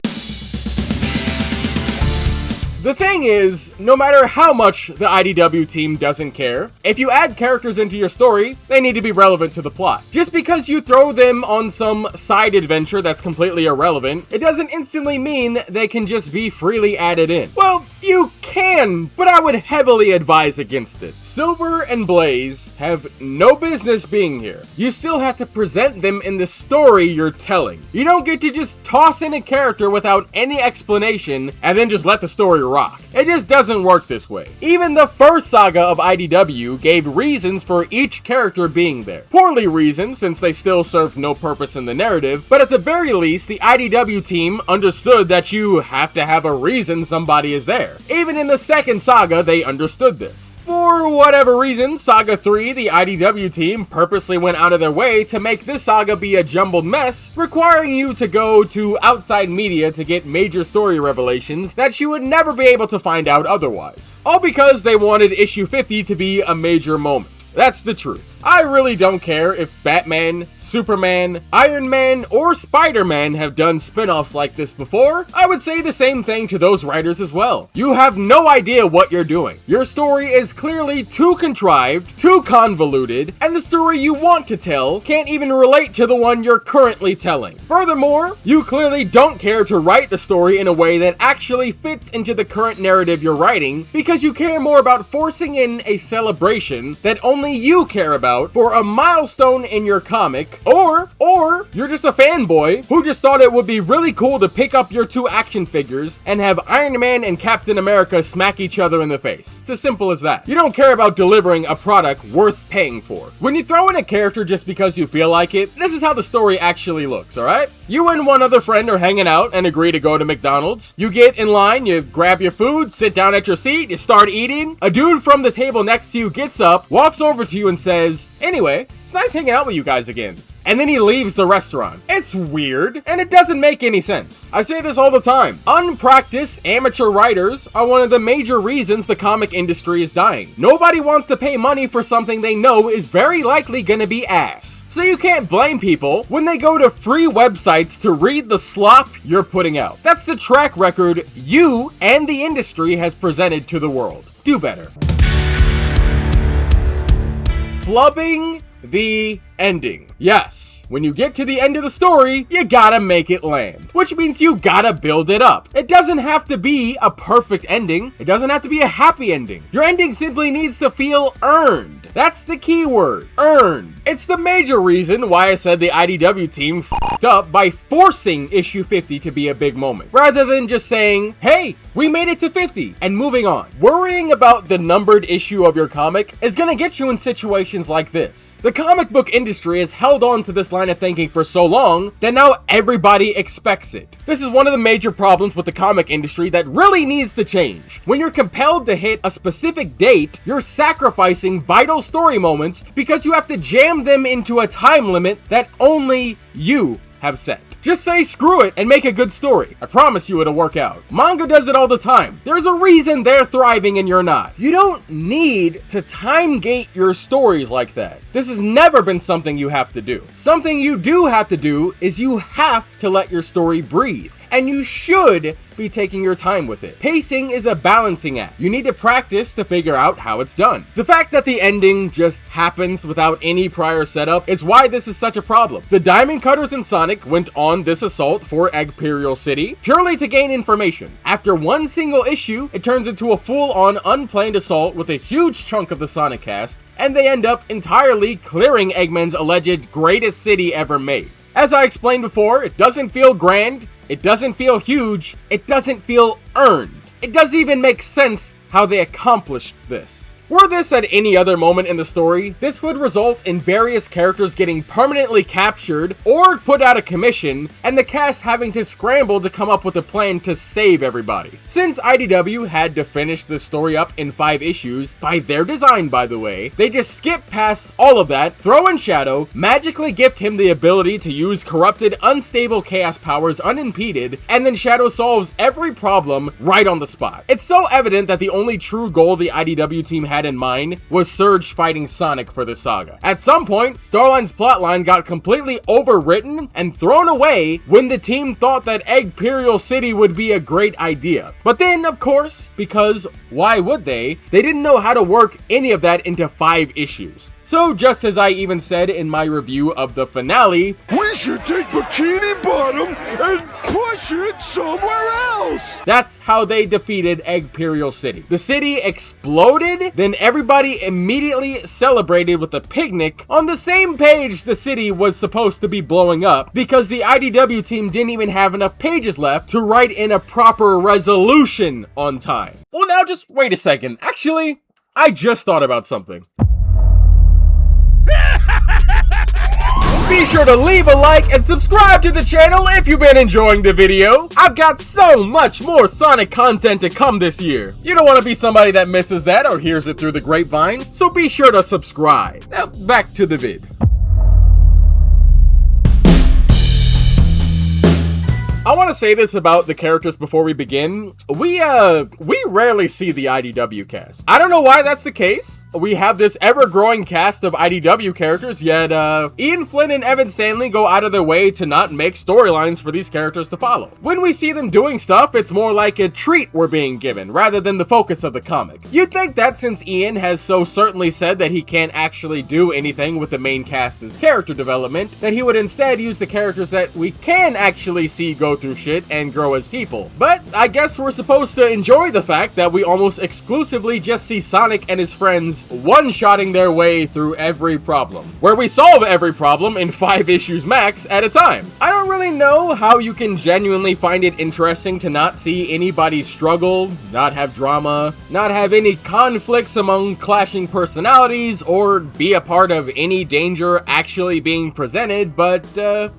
The thing is, no matter how much the IDW team doesn't care, if you add characters into your story, they need to be relevant to the plot. Just because you throw them on some side adventure that's completely irrelevant, it doesn't instantly mean they can just be freely added in. Well, you can, but I would heavily advise against it. Silver and Blaze have no business being here. You still have to present them in the story you're telling. You don't get to just toss in a character without any explanation and then just let the story rock. It just doesn't work this way. Even the first saga of IDW gave reasons for each character being there. Poorly reasoned, since they still served no purpose in the narrative, but at the very least, the IDW team understood that you have to have a reason somebody is there. Even in the second saga, they understood this. For whatever reason, Saga 3, the IDW team purposely went out of their way to make this saga be a jumbled mess, requiring you to go to outside media to get major story revelations that you would never be able to find out otherwise. All because they wanted issue 50 to be a major moment. That's the truth. I really don't care if Batman, Superman, Iron Man, or Spider-Man have done spin-offs like this before. I would say the same thing to those writers as well. You have no idea what you're doing. Your story is clearly too contrived, too convoluted, and the story you want to tell can't even relate to the one you're currently telling. Furthermore, you clearly don't care to write the story in a way that actually fits into the current narrative you're writing, because you care more about forcing in a celebration that only you care about for a milestone in your comic, or you're just a fanboy who just thought it would be really cool to pick up your two action figures and have Iron Man and Captain America smack each other in the face. It's as simple as that. You don't care about delivering a product worth paying for. When you throw in a character just because you feel like it, this is how the story actually looks, alright? You and one other friend are hanging out and agree to go to McDonald's. You get in line, you grab your food, sit down at your seat, you start eating. A dude from the table next to you gets up, walks over to you and says, "Anyway, it's nice hanging out with you guys again." And then he leaves the restaurant. It's weird, and it doesn't make any sense. I say this all the time. Unpracticed amateur writers are one of the major reasons the comic industry is dying. Nobody wants to pay money for something they know is very likely gonna be ass. So you can't blame people when they go to free websites to read the slop you're putting out. That's the track record you and the industry has presented to the world. Do better. Flubbing the ending. Yes, when you get to the end of the story, you gotta make it land, which means you gotta build it up. It doesn't have to be a perfect ending. It doesn't have to be a happy ending. Your ending simply needs to feel earned. That's the key word, earned. It's the major reason why I said the IDW team f***ed up by forcing issue 50 to be a big moment, rather than just saying, hey, we made it to 50, and moving on. Worrying about the numbered issue of your comic is gonna get you in situations like this. The comic book industry has held on to this line of thinking for so long that now everybody expects it. This is one of the major problems with the comic industry that really needs to change. When you're compelled to hit a specific date, you're sacrificing vital story moments because you have to jam them into a time limit that only you have set. Just say screw it and make a good story. I promise you it'll work out. Manga does it all the time. There's a reason they're thriving and you're not. You don't need to time gate your stories like that. This has never been something you have to do. Something you do have to do is you have to let your story breathe. And you should be taking your time with it. Pacing is a balancing act. You need to practice to figure out how it's done. The fact that the ending just happens without any prior setup is why this is such a problem. The Diamond Cutters and Sonic went on this assault for Eggperial City purely to gain information. After one single issue, it turns into a full-on unplanned assault with a huge chunk of the Sonic cast, and they end up entirely clearing Eggman's alleged greatest city ever made. As I explained before, it doesn't feel grand, it doesn't feel huge, it doesn't feel earned. It doesn't even make sense how they accomplished this. Were this at any other moment in the story, this would result in various characters getting permanently captured or put out of commission, and the cast having to scramble to come up with a plan to save everybody. Since IDW had to finish this story up in 5 issues, by their design by the way, they just skip past all of that, throw in Shadow, magically gift him the ability to use corrupted, unstable chaos powers unimpeded, and then Shadow solves every problem right on the spot. It's so evident that the only true goal the IDW team had in mind was Surge fighting Sonic for the saga. At some point, Starline's plotline got completely overwritten and thrown away when the team thought that Eggperial City would be a great idea. But then, of course, because why would they didn't know how to work any of that into 5 issues. So just as I even said in my review of the finale,
we should take Bikini Bottom and push it somewhere else!
That's how they defeated Eggperial City. The city exploded, then everybody immediately celebrated with a picnic on the same page the city was supposed to be blowing up, because the IDW team didn't even have enough pages left to write in a proper resolution on time. Well, now just wait a second. Actually, I just thought about something. Be sure to leave a like and subscribe to the channel if you've been enjoying the video. I've got so much more Sonic content to come this year. You don't want to be somebody that misses that or hears it through the grapevine, so be sure to subscribe. Now, back to the vid. I want to say this about the characters before we begin. We rarely see the IDW cast. I don't know why that's the case. We have this ever-growing cast of IDW characters, yet Ian Flynn and Evan Stanley go out of their way to not make storylines for these characters to follow. When we see them doing stuff, it's more like a treat we're being given, rather than the focus of the comic. You'd think that since Ian has so certainly said that he can't actually do anything with the main cast's character development, that he would instead use the characters that we can actually see go through shit and grow as people. But I guess we're supposed to enjoy the fact that we almost exclusively just see Sonic and his friends one-shotting their way through every problem, where we solve every problem in 5 issues max at a time. I don't really know how you can genuinely find it interesting to not see anybody struggle, not have drama, not have any conflicts among clashing personalities, or be a part of any danger actually being presented, but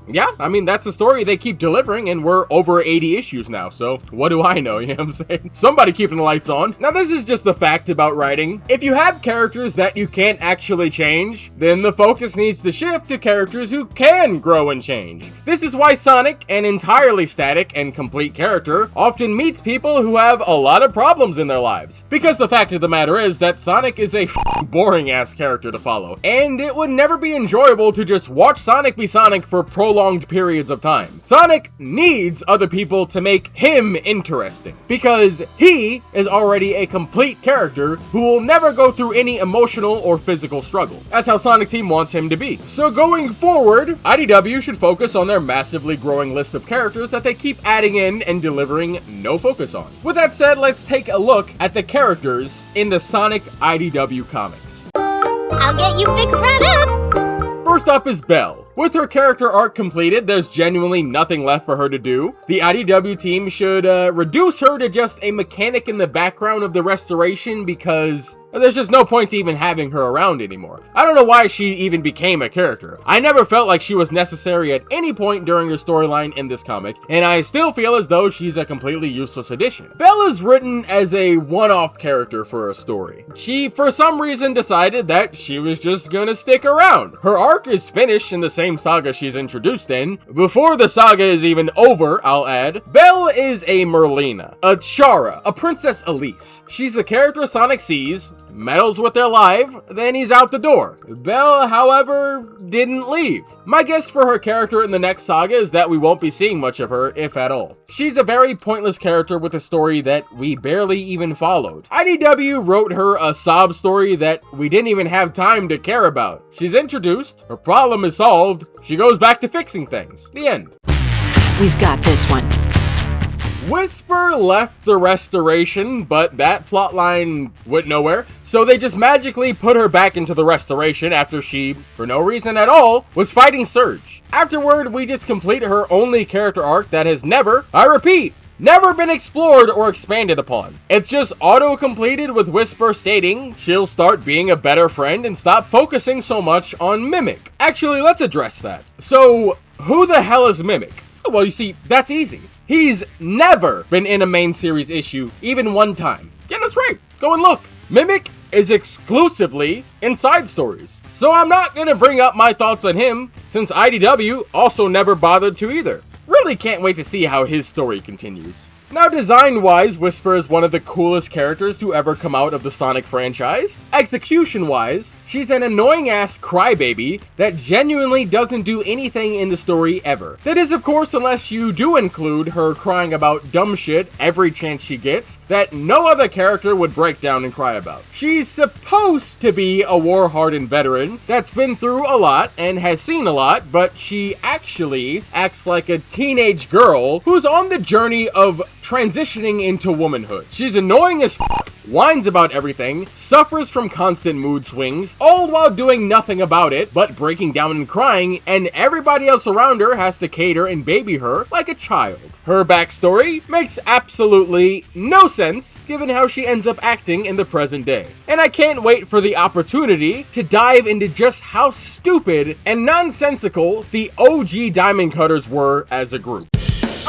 yeah, I mean, that's the story they keep delivering, and we're over 80 issues now, so what do I know, you know what I'm saying? Somebody keeping the lights on. Now, this is just the fact about writing. If you have characters that you can't actually change, then the focus needs to shift to characters who can grow and change. This is why Sonic, an entirely static and complete character, often meets people who have a lot of problems in their lives. Because the fact of the matter is that Sonic is a boring-ass character to follow, and it would never be enjoyable to just watch Sonic be Sonic for prolonged periods of time. Sonic needs other people to make him interesting, because he is already a complete character who will never go through any emotional or physical struggle. That's how Sonic Team wants him to be. So going forward, IDW should focus on their massively growing list of characters that they keep adding in and delivering no focus on. With that said, let's take a look at the characters in the Sonic IDW comics.
I'll get you fixed right up!
First up is Belle. With her character arc completed, there's genuinely nothing left for her to do. The IDW team should reduce her to just a mechanic in the background of the restoration, because there's just no point to even having her around anymore. I don't know why she even became a character. I never felt like she was necessary at any point during her storyline in this comic, and I still feel as though she's a completely useless addition. Belle is written as a one-off character for a story. She, for some reason, decided that she was just gonna stick around. Her arc is finished in the same saga she's introduced in. Before the saga is even over, I'll add, Belle is a Merlina, a Chara, a Princess Elise. She's a character Sonic sees, meddles with their life, then he's out the door. Belle, however, didn't leave. My guess for her character in the next saga is that we won't be seeing much of her, if at all. She's a very pointless character with a story that we barely even followed. IDW wrote her a sob story that we didn't even have time to care about. She's introduced, her problem is solved, she goes back to fixing things. The end.
We've got this one.
Whisper left the restoration, but that plotline went nowhere, so they just magically put her back into the restoration after she, for no reason at all, was fighting Surge. Afterward, we just complete her only character arc that has never, I repeat, never been explored or expanded upon. It's just auto-completed with Whisper stating she'll start being a better friend and stop focusing so much on Mimic. Actually, let's address that. So, who the hell is Mimic? Well, you see, that's easy. He's never been in a main series issue, even one time. Yeah, that's right. Go and look. Mimic is exclusively in side stories. So I'm not gonna bring up my thoughts on him, since IDW also never bothered to either. Really can't wait to see how his story continues. Now, design-wise, Whisper is one of the coolest characters to ever come out of the Sonic franchise. Execution-wise, she's an annoying-ass crybaby that genuinely doesn't do anything in the story ever. That is, of course, unless you do include her crying about dumb shit every chance she gets that no other character would break down and cry about. She's supposed to be a war-hardened veteran that's been through a lot and has seen a lot, but she actually acts like a teenage girl who's on the journey of transitioning into womanhood. She's annoying as f***, whines about everything, suffers from constant mood swings, all while doing nothing about it but breaking down and crying, and everybody else around her has to cater and baby her like a child. Her backstory makes absolutely no sense given how she ends up acting in the present day. And I can't wait for the opportunity to dive into just how stupid and nonsensical the OG Diamond Cutters were as a group.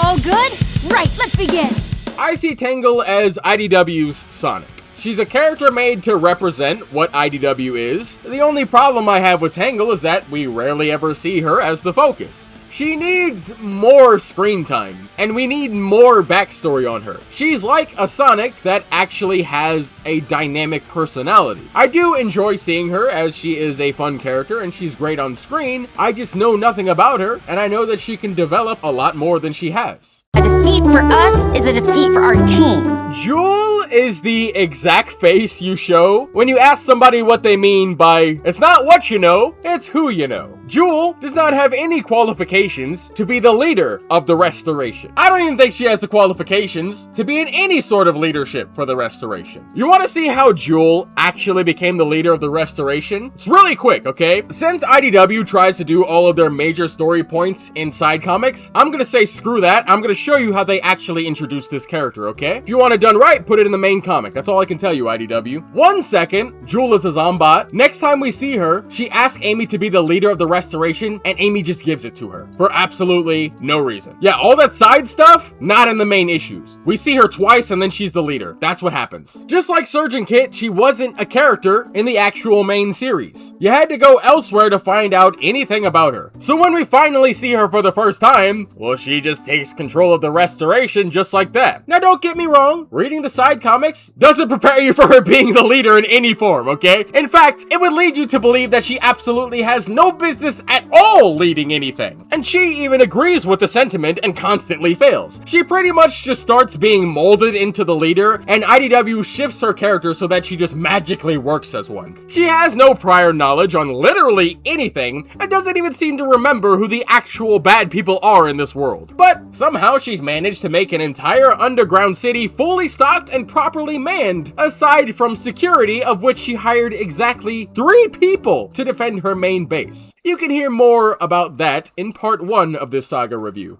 All good? Right, let's begin!
I see Tangle as IDW's Sonic. She's a character made to represent what IDW is. The only problem I have with Tangle is that we rarely ever see her as the focus. She needs more screen time, and we need more backstory on her. She's like a Sonic that actually has a dynamic personality. I do enjoy seeing her as she is a fun character and she's great on screen. I just know nothing about her, and I know that she can develop a lot more than she has.
A defeat for us is a defeat for our team.
Jewel is the exact face you show when you ask somebody what they mean by, it's not what you know, it's who you know. Jewel does not have any qualifications to be the leader of the Restoration. I don't even think she has the qualifications to be in any sort of leadership for the Restoration. You want to see how Jewel actually became the leader of the Restoration? It's really quick, okay? Since IDW tries to do all of their major story points in side comics, I'm gonna say screw that. I'm gonna show you how they actually introduced this character, okay? If you want it done right, put it in the main comic. That's all I can tell you, IDW. 1 second, Jewel is a Zombot. Next time we see her, she asks Amy to be the leader of the Restoration, and Amy just gives it to her for absolutely no reason. Yeah, all that side stuff, not in the main issues. We see her twice and then she's the leader. That's what happens. Just like Surgeon Kit, she wasn't a character in the actual main series. You had to go elsewhere to find out anything about her. So when we finally see her for the first time, well, she just takes control of the Restoration just like that. Now, don't get me wrong, reading the side comics doesn't prepare you for her being the leader in any form, okay? In fact, it would lead you to believe that she absolutely has no business at all leading anything. And she even agrees with the sentiment and constantly fails. She pretty much just starts being molded into the leader, and IDW shifts her character so that she just magically works as one. She has no prior knowledge on literally anything, and doesn't even seem to remember who the actual bad people are in this world. But somehow she's managed to make an entire underground city fully stocked and properly manned, aside from security, of which she hired exactly 3 people to defend her main base. You can hear more about that in part 1 of this saga review.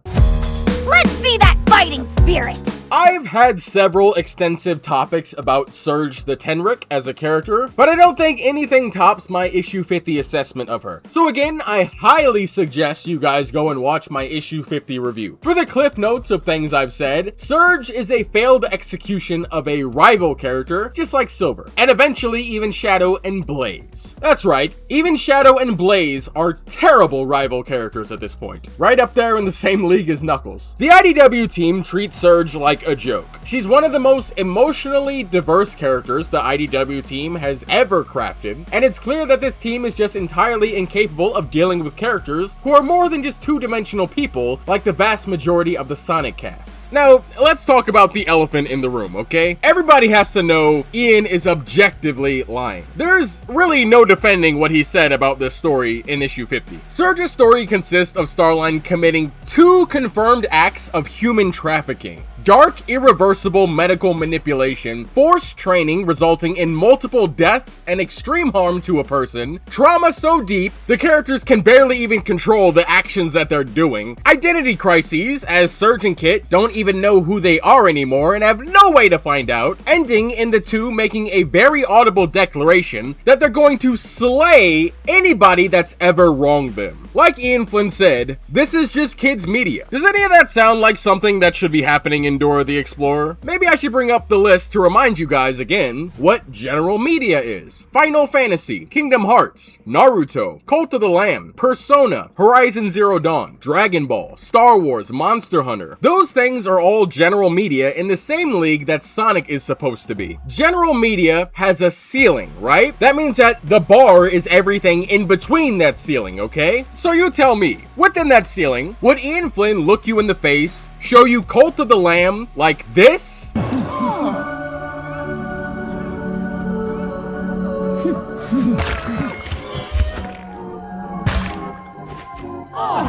Let's see that fighting spirit!
I've had several extensive topics about Surge the Tenric as a character, but I don't think anything tops my issue 50 assessment of her. So again, I highly suggest you guys go and watch my issue 50 review. For the cliff notes of things I've said, Surge is a failed execution of a rival character, just like Silver, and eventually even Shadow and Blaze. That's right, even Shadow and Blaze are terrible rival characters at this point, right up there in the same league as Knuckles. The IDW team treats Surge like a joke. She's one of the most emotionally diverse characters the IDW team has ever crafted, and it's clear that this team is just entirely incapable of dealing with characters who are more than just two-dimensional people like the vast majority of the Sonic cast. Now, let's talk about the elephant in the room, okay? Everybody has to know Ian is objectively lying. There's really no defending what he said about this story in issue 50. Surge's story consists of Starline committing 2 confirmed acts of human trafficking. Dark, irreversible medical manipulation, forced training resulting in multiple deaths and extreme harm to a person, trauma so deep the characters can barely even control the actions that they're doing, identity crises as Surge and Kit don't even know who they are anymore and have no way to find out, ending in the 2 making a very audible declaration that they're going to slay anybody that's ever wronged them. Like Ian Flynn said, this is just kids media. Does any of that sound like something that should be happening in Dora the Explorer? Maybe I should bring up the list to remind you guys again what general media is. Final Fantasy, Kingdom Hearts, Naruto, Cult of the Lamb, Persona, Horizon Zero Dawn, Dragon Ball, Star Wars, Monster Hunter. Those things are all general media in the same league that Sonic is supposed to be. General media has a ceiling, right? That means that the bar is everything in between that ceiling, okay? So you tell me, within that ceiling, would Ian Flynn look you in the face, show you Cult of the Lamb like this?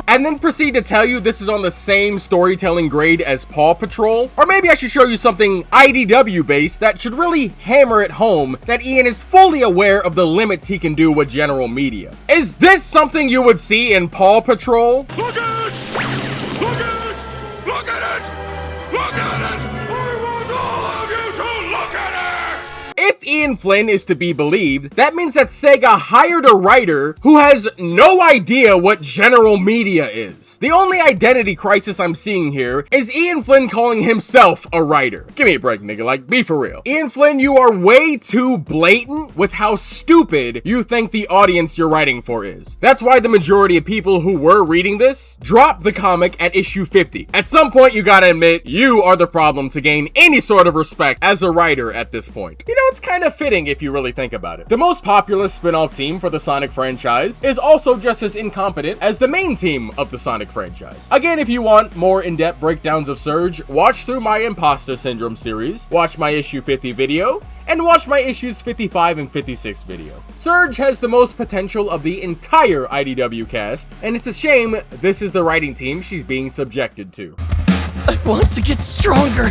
And then proceed to tell you this is on the same storytelling grade as Paw Patrol? Or maybe I should show you something IDW based that should really hammer it home that Ian is fully aware of the limits he can do with general media. Is this something you would see in Paw Patrol?
Look at it! Look at it! Look at it! Look at it! I want all of you to look at it!
If Ian Ian Flynn is to be believed, that means that Sega hired a writer who has no idea what general media is. The only identity crisis I'm seeing here is Ian Flynn calling himself a writer. Give me a break, nigga, like, be for real. Ian Flynn, you are way too blatant with how stupid you think the audience you're writing for is. That's why the majority of people who were reading this dropped the comic at issue 50. At some point, you gotta admit, you are the problem to gain any sort of respect as a writer at this point. You know, it's kind of fitting if you really think about it. The most popular spin-off team for the Sonic franchise is also just as incompetent as the main team of the Sonic franchise. Again, if you want more in-depth breakdowns of Surge, watch through my Imposter Syndrome series, watch my issue 50 video, and watch my issues 55 and 56 video. Surge has the most potential of the entire IDW cast, and it's a shame this is the writing team she's being subjected to.
I want to get stronger.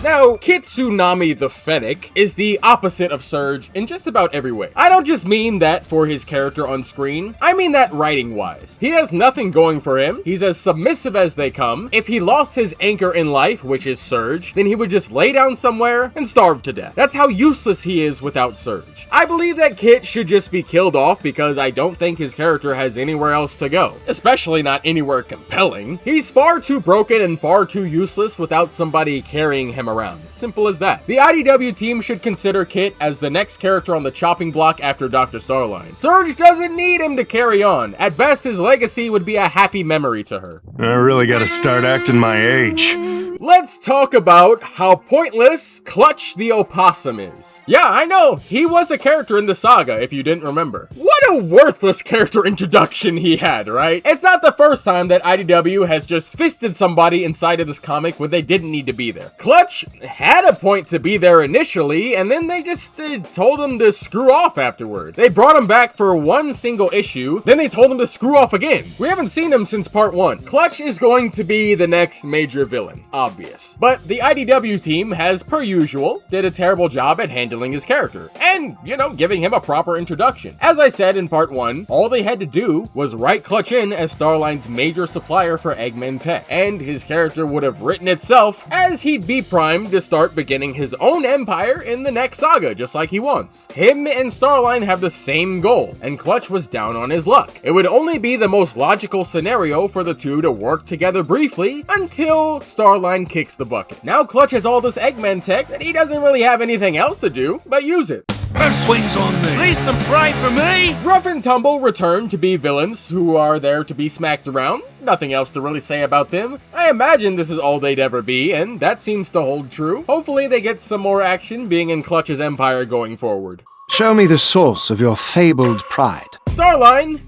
Now, Kitsunami the Fennec is the opposite of Surge in just about every way. I don't just mean that for his character on screen, I mean that writing-wise. He has nothing going for him, he's as submissive as they come. If he lost his anchor in life, which is Surge, then he would just lay down somewhere and starve to death. That's how useless he is without Surge. I believe that Kit should just be killed off because I don't think his character has anywhere else to go, especially not anywhere compelling. He's far too broken and far too useless without somebody carrying him around. Simple as that. The IDW team should consider Kit as the next character on the chopping block after Dr. Starline. Surge doesn't need him to carry on. At best, his legacy would be a happy memory to her.
I really gotta start acting my age.
Let's talk about how pointless Clutch the Opossum is. Yeah, I know, he was a character in the saga, if you didn't remember. What a worthless character introduction he had, right? It's not the first time that IDW has just fisted somebody inside of this comic when they didn't need to be there. Clutch had a point to be there initially, and then they just told him to screw off afterward. They brought him back for one single issue, then they told him to screw off again. We haven't seen him since part 1. Clutch is going to be the next major villain, obvious. But the IDW team, as per usual, did a terrible job at handling his character, and, you know, giving him a proper introduction. As I said in part 1, all they had to do was write Clutch in as Starline's major supplier for Eggman tech, and his character would have written itself as he'd be primed to start beginning his own empire in the next saga, just like he wants. Him and Starline have the same goal, and Clutch was down on his luck. It would only be the most logical scenario for the two to work together briefly until Starline kicks the bucket. Now Clutch has all this Eggman tech that he doesn't really have anything else to do but use it.
First swings on me.
Leave some pride for me.
Rough and Tumble return to be villains who are there to be smacked around. Nothing else to really say about them. I imagine this is all they'd ever be, and that seems to hold true. Hopefully they get some more action being in Clutch's empire going forward.
Show me the source of your fabled pride.
Starline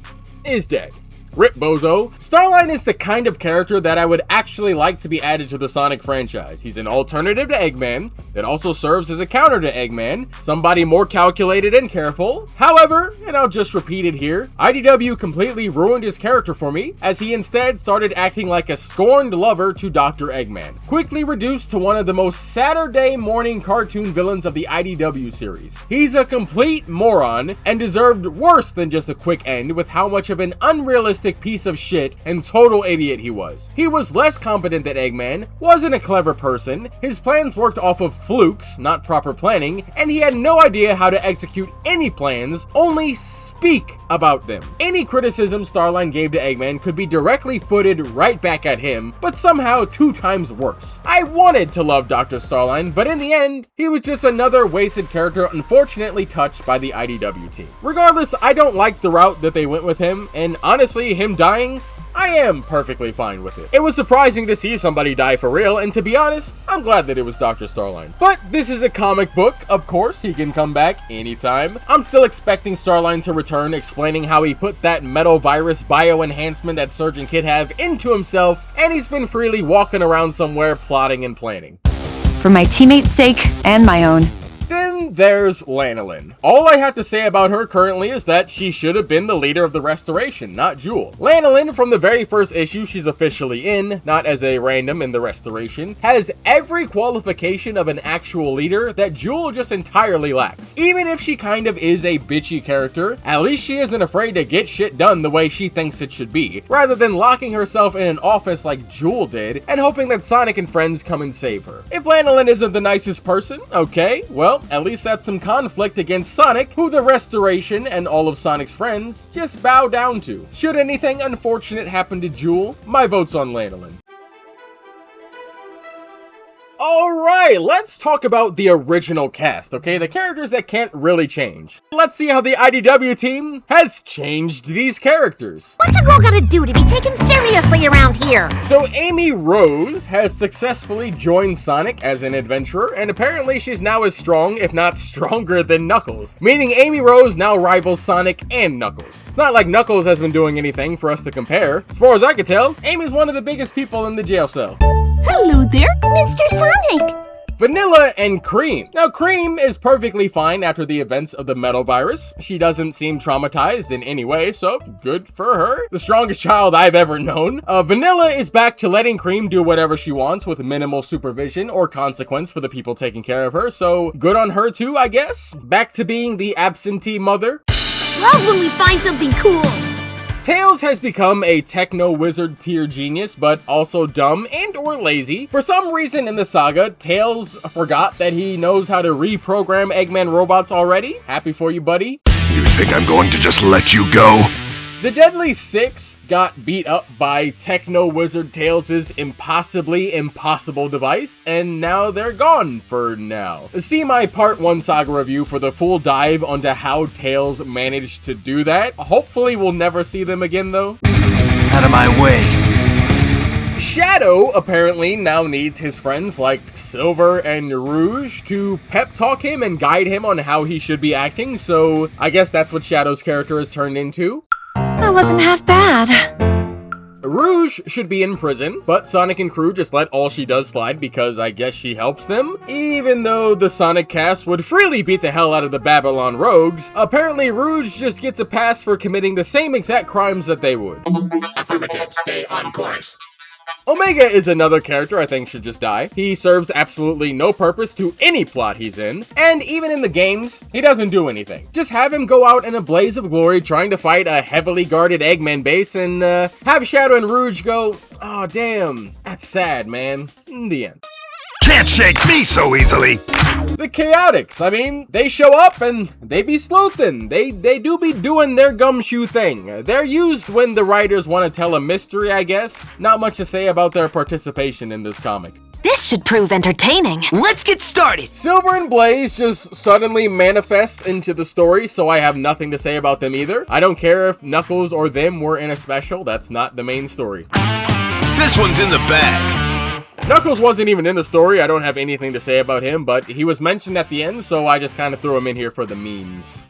is dead. Rip Bozo. Starline is the kind of character that I would actually like to be added to the Sonic franchise. He's an alternative to Eggman that also serves as a counter to Eggman, somebody more calculated and careful. However, and I'll just repeat it here, IDW completely ruined his character for me, as he instead started acting like a scorned lover to Dr. Eggman, quickly reduced to one of the most Saturday morning cartoon villains of the IDW series. He's a complete moron and deserved worse than just a quick end with how much of an unrealistic piece of shit and total idiot he was. He was less competent than Eggman, wasn't a clever person, his plans worked off of flukes, not proper planning, and he had no idea how to execute any plans, only speak about them. Any criticism Starline gave to Eggman could be directly footed right back at him, but somehow 2 times worse. I wanted to love Dr. Starline, but in the end, he was just another wasted character unfortunately touched by the IDW team. Regardless, I don't like the route that they went with him, and honestly, him dying, I am perfectly fine with it. It was surprising to see somebody die for real, and to be honest, I'm glad that it was Dr. Starline. But this is a comic book, of course, he can come back anytime. I'm still expecting Starline to return, explaining how he put that metal virus bio-enhancement that Surge and Kid have into himself, and he's been freely walking around somewhere plotting and planning.
For my teammates' sake and my own.
Then there's Lanolin. All I have to say about her currently is that she should have been the leader of the Restoration, not Jewel. Lanolin, from the very first issue she's officially in, not as a random in the Restoration, has every qualification of an actual leader that Jewel just entirely lacks. Even if she kind of is a bitchy character, at least she isn't afraid to get shit done the way she thinks it should be, rather than locking herself in an office like Jewel did and hoping that Sonic and friends come and save her. If Lanolin isn't the nicest person, okay, well, at least that some conflict against Sonic, who the Restoration and all of Sonic's friends just bow down to. Should anything unfortunate happen to Jewel, my vote's on Lanolin. Alright, let's talk about the original cast, okay? The characters that can't really change. Let's see how the IDW team has changed these characters.
What's a girl gotta do to be taken seriously around here?
So Amy Rose has successfully joined Sonic as an adventurer, and apparently she's now as strong, if not stronger, than Knuckles. Meaning Amy Rose now rivals Sonic and Knuckles. It's not like Knuckles has been doing anything for us to compare. As far as I can tell, Amy's one of the biggest people in the jail cell.
Hello there, Mr. Sonic!
Vanilla and Cream. Now, Cream is perfectly fine after the events of the Metal Virus. She doesn't seem traumatized in any way, so good for her. The strongest child I've ever known. Vanilla is back to letting Cream do whatever she wants with minimal supervision or consequence for the people taking care of her, so good on her too, I guess. Back to being the absentee mother.
Love when we find something cool!
Tails has become a techno-wizard tier genius, but also dumb and or lazy. For some reason in the saga, Tails forgot that he knows how to reprogram Eggman robots already. Happy for you, buddy.
You think I'm going to just let you go?
The Deadly Six got beat up by Techno-Wizard Tails' impossibly impossible device, and now they're gone for now. See my Part 1 saga review for the full dive onto how Tails managed to do that. Hopefully we'll never see them again though.
Out of my way.
Shadow apparently now needs his friends like Silver and Rouge to pep talk him and guide him on how he should be acting, so I guess that's what Shadow's character has turned into.
That wasn't half bad.
Rouge should be in prison, but Sonic and crew just let all she does slide because I guess she helps them. Even though the Sonic cast would freely beat the hell out of the Babylon Rogues, apparently Rouge just gets a pass for committing the same exact crimes that they would.
Affirmative, stay on course.
Omega is another character I think should just die. He serves absolutely no purpose to any plot he's in, and even in the games, he doesn't do anything. Just have him go out in a blaze of glory trying to fight a heavily guarded Eggman base and have Shadow and Rouge go, "Oh damn, that's sad, man," in the end.
Can't shake me so easily!
The Chaotix, I mean, they show up and they be sleuthin'. They do be doing their gumshoe thing. They're used when the writers want to tell a mystery, I guess. Not much to say about their participation in this comic.
This should prove entertaining.
Let's get started!
Silver and Blaze just suddenly manifest into the story, so I have nothing to say about them either. I don't care if Knuckles or them were in a special, that's not the main story.
This one's in the bag.
Knuckles wasn't even in the story, I don't have anything to say about him, but he was mentioned at the end, so I just kind of threw him in here for the memes.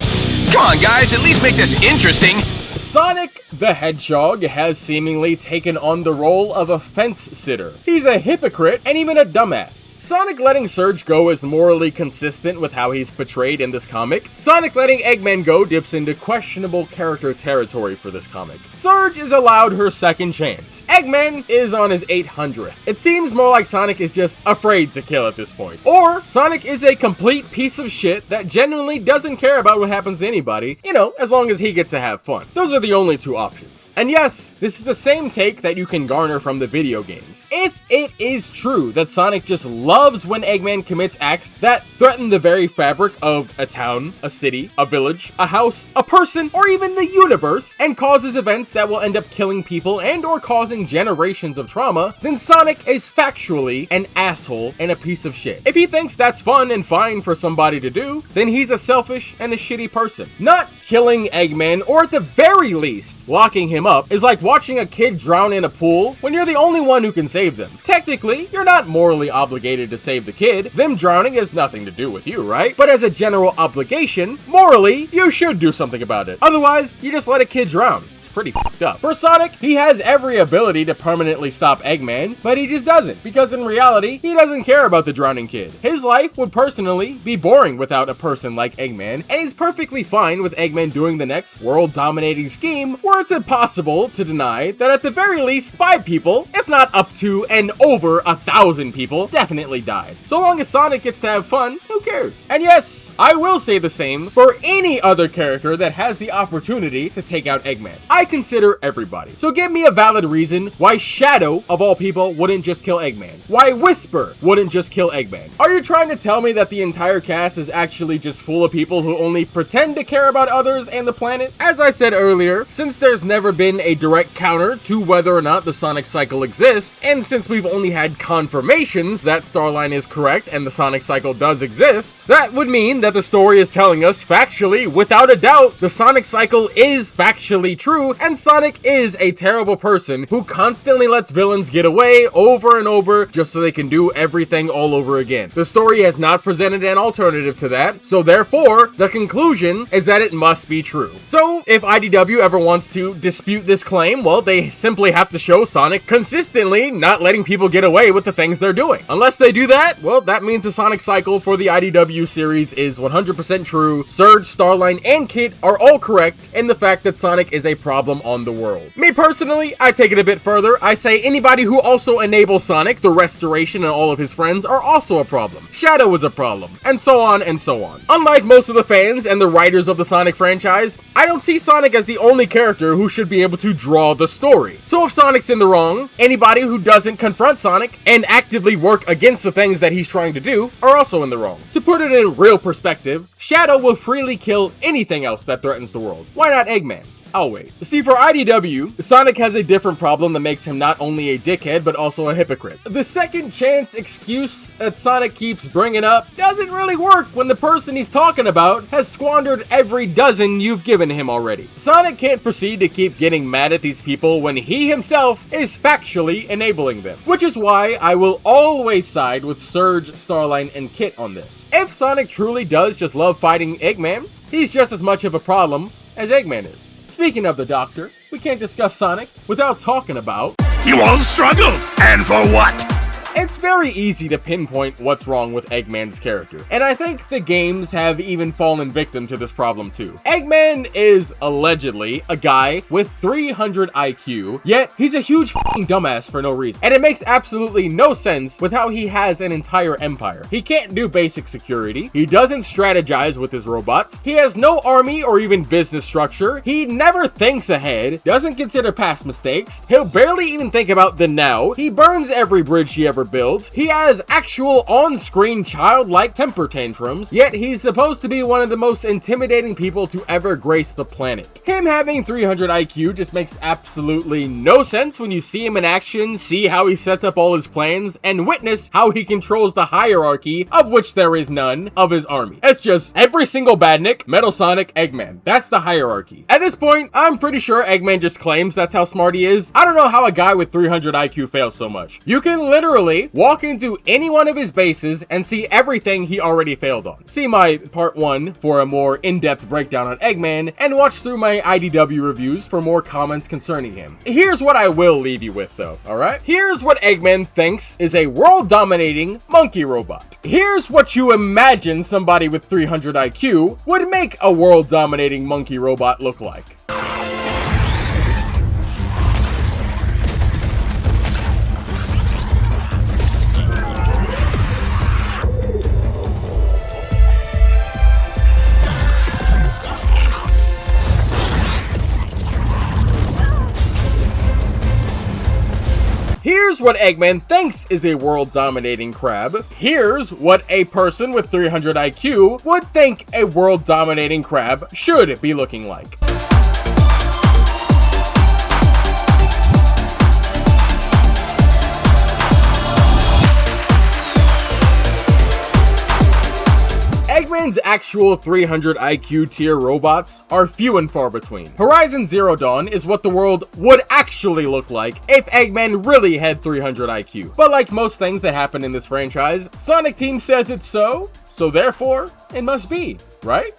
Come on, guys, at least make this interesting!
Sonic the Hedgehog has seemingly taken on the role of a fence-sitter. He's a hypocrite and even a dumbass. Sonic letting Surge go is morally consistent with how he's portrayed in this comic. Sonic letting Eggman go dips into questionable character territory for this comic. Surge is allowed her second chance. Eggman is on his 800th. It seems more like Sonic is just afraid to kill at this point. Or Sonic is a complete piece of shit that genuinely doesn't care about what happens to anybody, you know, as long as he gets to have fun. Those are the only two options. And yes, this is the same take that you can garner from the video games. If it is true that Sonic just loves when Eggman commits acts that threaten the very fabric of a town, a city, a village, a house, a person, or even the universe, and causes events that will end up killing people and or causing generations of trauma, then Sonic is factually an asshole and a piece of shit. If he thinks that's fun and fine for somebody to do, then he's a selfish and a shitty person. Not killing Eggman, or at the very least, locking him up, is like watching a kid drown in a pool when you're the only one who can save them. Technically, you're not morally obligated to save the kid. Them drowning has nothing to do with you, right? But as a general obligation, morally, you should do something about it. Otherwise, you just let a kid drown. It's pretty fucked up. For Sonic, he has every ability to permanently stop Eggman, but he just doesn't, because in reality, he doesn't care about the drowning kid. His life would personally be boring without a person like Eggman, and he's perfectly fine with Eggman doing the next world-dominating scheme where it's impossible to deny that at the very least 5 people, if not up to and over 1,000 people, definitely died. So long as Sonic gets to have fun, who cares? And yes, I will say the same for any other character that has the opportunity to take out Eggman. I consider everybody. So give me a valid reason why Shadow, of all people, wouldn't just kill Eggman. Why Whisper wouldn't just kill Eggman. Are you trying to tell me that the entire cast is actually just full of people who only pretend to care about others and the planet? As I said earlier, since there's never been a direct counter to whether or not the Sonic cycle exists, and since we've only had confirmations that Starline is correct and the Sonic cycle does exist, that would mean that the story is telling us factually, without a doubt, the Sonic cycle is factually true, and Sonic is a terrible person who constantly lets villains get away over and over just so they can do everything all over again. The story has not presented an alternative to that, so therefore, the conclusion is that it must be true. So, if IDW ever wants to dispute this claim, well, they simply have to show Sonic consistently not letting people get away with the things they're doing. Unless they do that, well, that means the Sonic cycle for the IDW series is 100% true. Surge, Starline, and Kit are all correct in the fact that Sonic is a problem on the world. Me personally, I take it a bit further. I say anybody who also enables Sonic, the Restoration, and all of his friends are also a problem. Shadow is a problem, and so on and so on. Unlike most of the fans and the writers of the Sonic franchise, I don't see Sonic as the only character who should be able to draw the story. So if Sonic's in the wrong, anybody who doesn't confront Sonic and actively work against the things that he's trying to do are also in the wrong. To put it in real perspective, Shadow will freely kill anything else that threatens the world. Why not Eggman? I'll wait. See, for IDW, Sonic has a different problem that makes him not only a dickhead, but also a hypocrite. The second chance excuse that Sonic keeps bringing up doesn't really work when the person he's talking about has squandered every dozen you've given him already. Sonic can't proceed to keep getting mad at these people when he himself is factually enabling them. Which is why I will always side with Surge, Starline, and Kit on this. If Sonic truly does just love fighting Eggman, he's just as much of a problem as Eggman is. Speaking of the Doctor, we can't discuss Sonic without talking about...
You all struggled, and for what?
It's very easy to pinpoint what's wrong with Eggman's character, and I think the games have even fallen victim to this problem too. Eggman is allegedly a guy with 300 IQ, yet he's a huge f***ing dumbass for no reason. And it makes absolutely no sense with how he has an entire empire. He can't do basic security, he doesn't strategize with his robots, he has no army or even business structure, he never thinks ahead, doesn't consider past mistakes, he'll barely even think about the now, he burns every bridge he ever builds, he has actual on-screen childlike temper tantrums, yet he's supposed to be one of the most intimidating people to ever grace the planet. Him having 300 IQ just makes absolutely no sense when you see him in action, see how he sets up all his plans, and witness how he controls the hierarchy, of which there is none, of his army. It's just every single badnik, Metal Sonic, Eggman. That's the hierarchy. At this point, I'm pretty sure Eggman just claims that's how smart he is. I don't know how a guy with 300 IQ fails so much. You can literally walk into any one of his bases and see everything he already failed on. See my part 1 for a more in-depth breakdown on Eggman, and watch through my IDW reviews for more comments concerning him. Here's what I will leave you with though, alright? Here's what Eggman thinks is a world-dominating monkey robot. Here's what you imagine somebody with 300 IQ would make a world-dominating monkey robot look like. Here's what Eggman thinks is a world-dominating crab. Here's what a person with 300 IQ would think a world-dominating crab should be looking like. Eggman's actual 300 IQ tier robots are few and far between. Horizon Zero Dawn is what the world would actually look like if Eggman really had 300 IQ. But like most things that happen in this franchise, Sonic Team says it's so therefore it must be, right?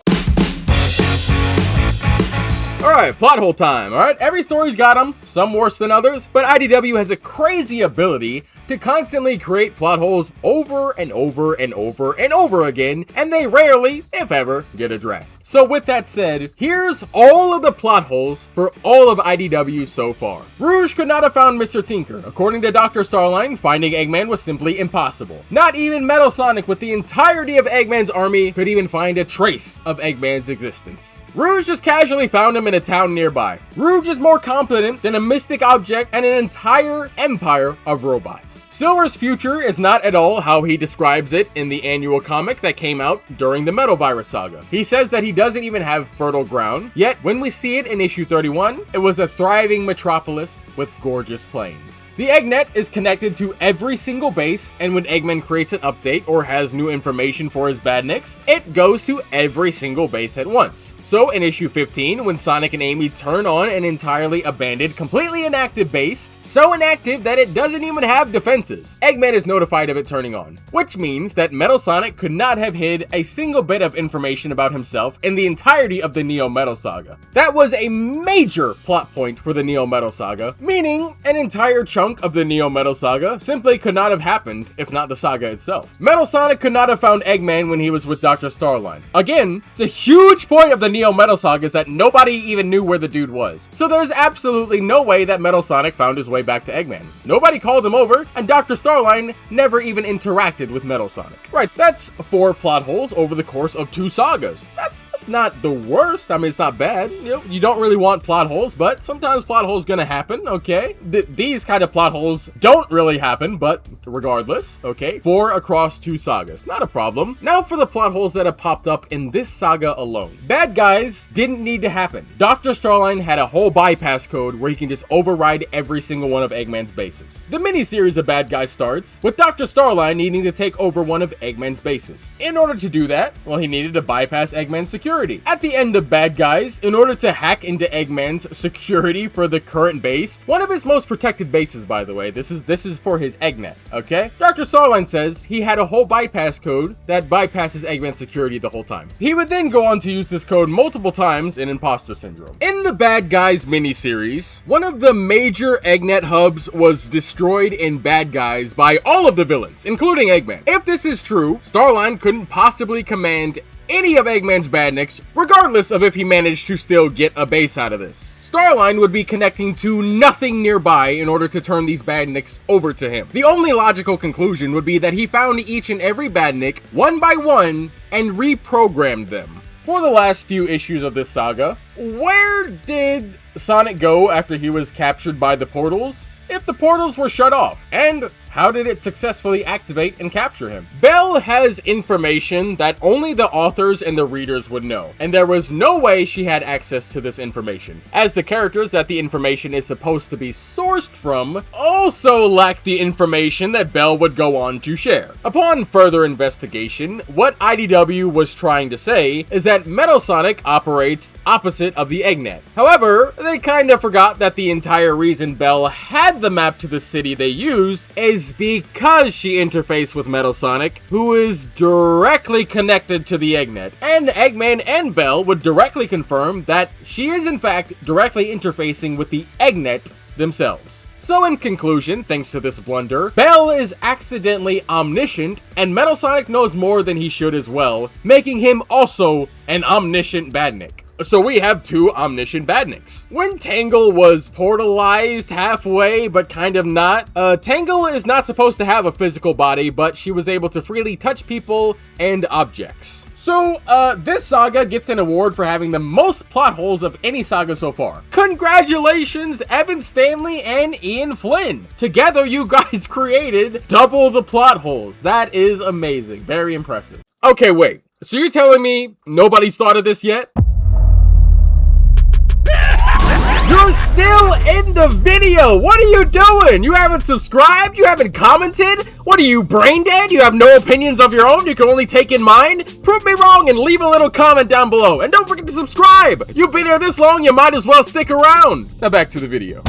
Alright, plot hole time, alright? Every story's got them, some worse than others, but IDW has a crazy ability to constantly create plot holes over and over and over and over again, and they rarely, if ever, get addressed. So with that said, here's all of the plot holes for all of IDW so far. Rouge could not have found Mr. Tinker. According to Dr. Starline, finding Eggman was simply impossible. Not even Metal Sonic with the entirety of Eggman's army could even find a trace of Eggman's existence. Rouge just casually found him in a town nearby. Rouge is more competent than a mystic object and an entire empire of robots. Silver's future is not at all how he describes it in the annual comic that came out during the Metal Virus saga. He says that he doesn't even have fertile ground, yet when we see it in issue 31, it was a thriving metropolis with gorgeous plains. The Eggnet is connected to every single base, and when Eggman creates an update or has new information for his badniks, it goes to every single base at once. So in issue 15, when Sonic and Amy turn on an entirely abandoned, completely inactive base, so inactive that it doesn't even have defenses, Eggman is notified of it turning on, which means that Metal Sonic could not have hid a single bit of information about himself in the entirety of the Neo Metal Saga. That was a major plot point for the Neo Metal Saga, meaning an entire chunk of the Neo Metal Saga simply could not have happened if not the saga itself. Metal Sonic could not have found Eggman when he was with Dr. Starline. Again, it's a huge point of the Neo Metal Saga is that nobody even knew where the dude was. So there's absolutely no way that Metal Sonic found his way back to Eggman. Nobody called him over, and Dr. Starline never even interacted with Metal Sonic. Right, that's 4 plot holes over the course of 2 sagas. That's not the worst. I mean, it's not bad. You know, you don't really want plot holes, but sometimes plot holes gonna happen, okay? These kind of plot holes don't really happen, but regardless, okay? 4 across 2 sagas, not a problem. Now for the plot holes that have popped up in this saga alone. Bad guys didn't need to happen. Dr. Starline had a whole bypass code where he can just override every single one of Eggman's bases. The mini-series of bad guys starts with Dr. Starline needing to take over one of Eggman's bases. In order to do that, well, he needed to bypass Eggman's security. At the end of Bad Guys, in order to hack into Eggman's security for the current base, one of his most protected bases, by the way, this is for his Eggnet, okay? Dr. Starline says he had a whole bypass code that bypasses Eggman's security the whole time. He would then go on to use this code multiple times in Imposter Syndrome. In the Bad Guys miniseries, one of the major Eggnet hubs was destroyed in Bad Guys by all of the villains, including Eggman. If this is true, Starline couldn't possibly command any of Eggman's badniks, regardless of if he managed to still get a base out of this. Starline would be connecting to nothing nearby in order to turn these badniks over to him. The only logical conclusion would be that he found each and every badnik one by one and reprogrammed them. For the last few issues of this saga, where did Sonic go after he was captured by the portals? If the portals were shut off, and how did it successfully activate and capture him? Belle has information that only the authors and the readers would know, and there was no way she had access to this information, as the characters that the information is supposed to be sourced from also lack the information that Belle would go on to share. Upon further investigation, what IDW was trying to say is that Metal Sonic operates opposite of the Eggnet. However, they kinda forgot that the entire reason Belle had the map to the city they used is because she interfaced with Metal Sonic, who is directly connected to the Eggnet. And Eggman and Belle would directly confirm that she is in fact directly interfacing with the Eggnet themselves. So in conclusion, thanks to this blunder, Belle is accidentally omniscient, and Metal Sonic knows more than he should as well, making him also an omniscient badnik. So we have 2 omniscient badniks. When Tangle was portalized halfway, but kind of not, Tangle is not supposed to have a physical body, but she was able to freely touch people and objects. So, this saga gets an award for having the most plot holes of any saga so far. Congratulations, Evan Stanley and Ian Flynn. Together, you guys created double the plot holes. That is amazing. Very impressive. Okay, wait. So you're telling me nobody's thought of this yet? You're still in the video! What are you doing? You haven't subscribed? You haven't commented? What are you, brain dead? You have no opinions of your own? You can only take in mine? Prove me wrong and leave a little comment down below. And don't forget to subscribe! You've been here this long, you might as well stick around. Now back to the video.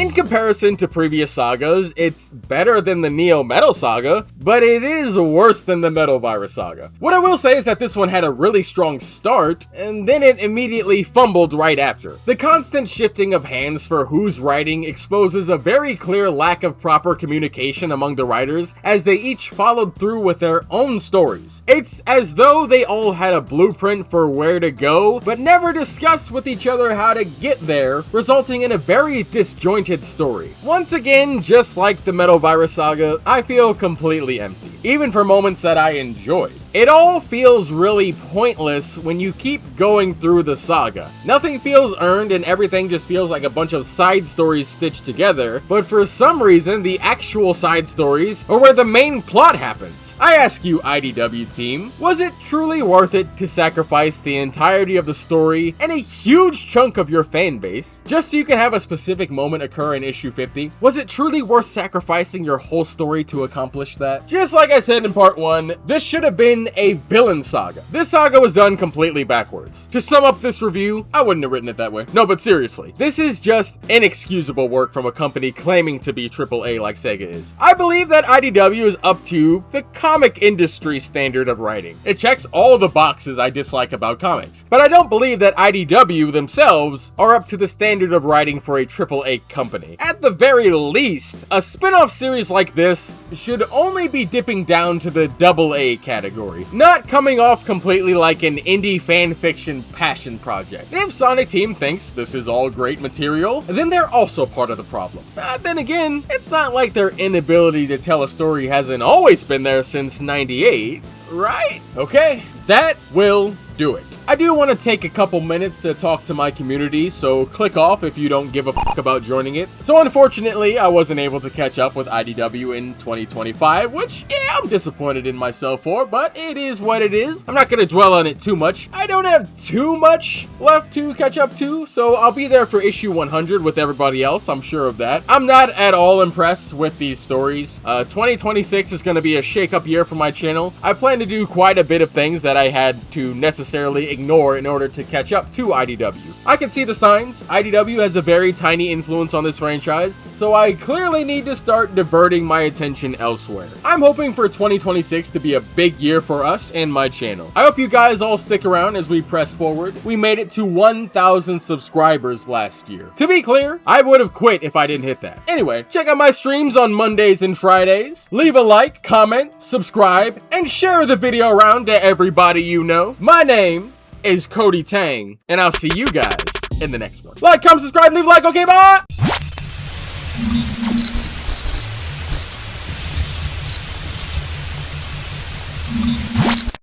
In comparison to previous sagas, it's better than the Neo Metal Saga, but it is worse than the Metal Virus Saga. What I will say is that this one had a really strong start, and then it immediately fumbled right after. The constant shifting of hands for who's writing exposes a very clear lack of proper communication among the writers, as they each followed through with their own stories. It's as though they all had a blueprint for where to go, but never discussed with each other how to get there, resulting in a very disjointed story. Once again, just like the Metal Virus Saga, I feel completely empty, even for moments that I enjoyed. It all feels really pointless when you keep going through the saga. Nothing feels earned and everything just feels like a bunch of side stories stitched together, but for some reason the actual side stories are where the main plot happens. I ask you, IDW team, was it truly worth it to sacrifice the entirety of the story and a huge chunk of your fan base just so you can have a specific moment occur in issue 50? Was it truly worth sacrificing your whole story to accomplish that? Just like I said in part 1, this should have been a villain saga. This saga was done completely backwards. To sum up this review, I wouldn't have written it that way. No, but seriously, this is just inexcusable work from a company claiming to be AAA like Sega is. I believe that IDW is up to the comic industry standard of writing. It checks all the boxes I dislike about comics, but I don't believe that IDW themselves are up to the standard of writing for a AAA company. At the very least, a spin-off series like this should only be dipping down to the AA category, not coming off completely like an indie fanfiction passion project. If Sonic Team thinks this is all great material, then they're also part of the problem. Then again, it's not like their inability to tell a story hasn't always been there since '98, right? Okay, that will do it. I do want to take a couple minutes to talk to my community, so click off if you don't give a fuck about joining it. So unfortunately, I wasn't able to catch up with IDW in 2025, which, yeah, I'm disappointed in myself for, but it is what it is. I'm not going to dwell on it too much. I don't have too much left to catch up to, so I'll be there for issue 100 with everybody else, I'm sure of that. I'm not at all impressed with these stories. 2026 is going to be a shake-up year for my channel. I plan to do quite a bit of things that I had to necessarily ignore in order to catch up to IDW. I can see the signs. IDW has a very tiny influence on this franchise, so I clearly need to start diverting my attention elsewhere. I'm hoping for 2026 to be a big year for us and my channel. I hope you guys all stick around as we press forward. We made it to 1,000 subscribers last year. To be clear, I would have quit if I didn't hit that. Anyway, check out my streams on Mondays and Fridays. Leave a like, comment, subscribe, and share the video around to everybody you know. My name is KotyTang, and I'll see you guys in the next one. Like, comment, subscribe, leave a like, okay, bye!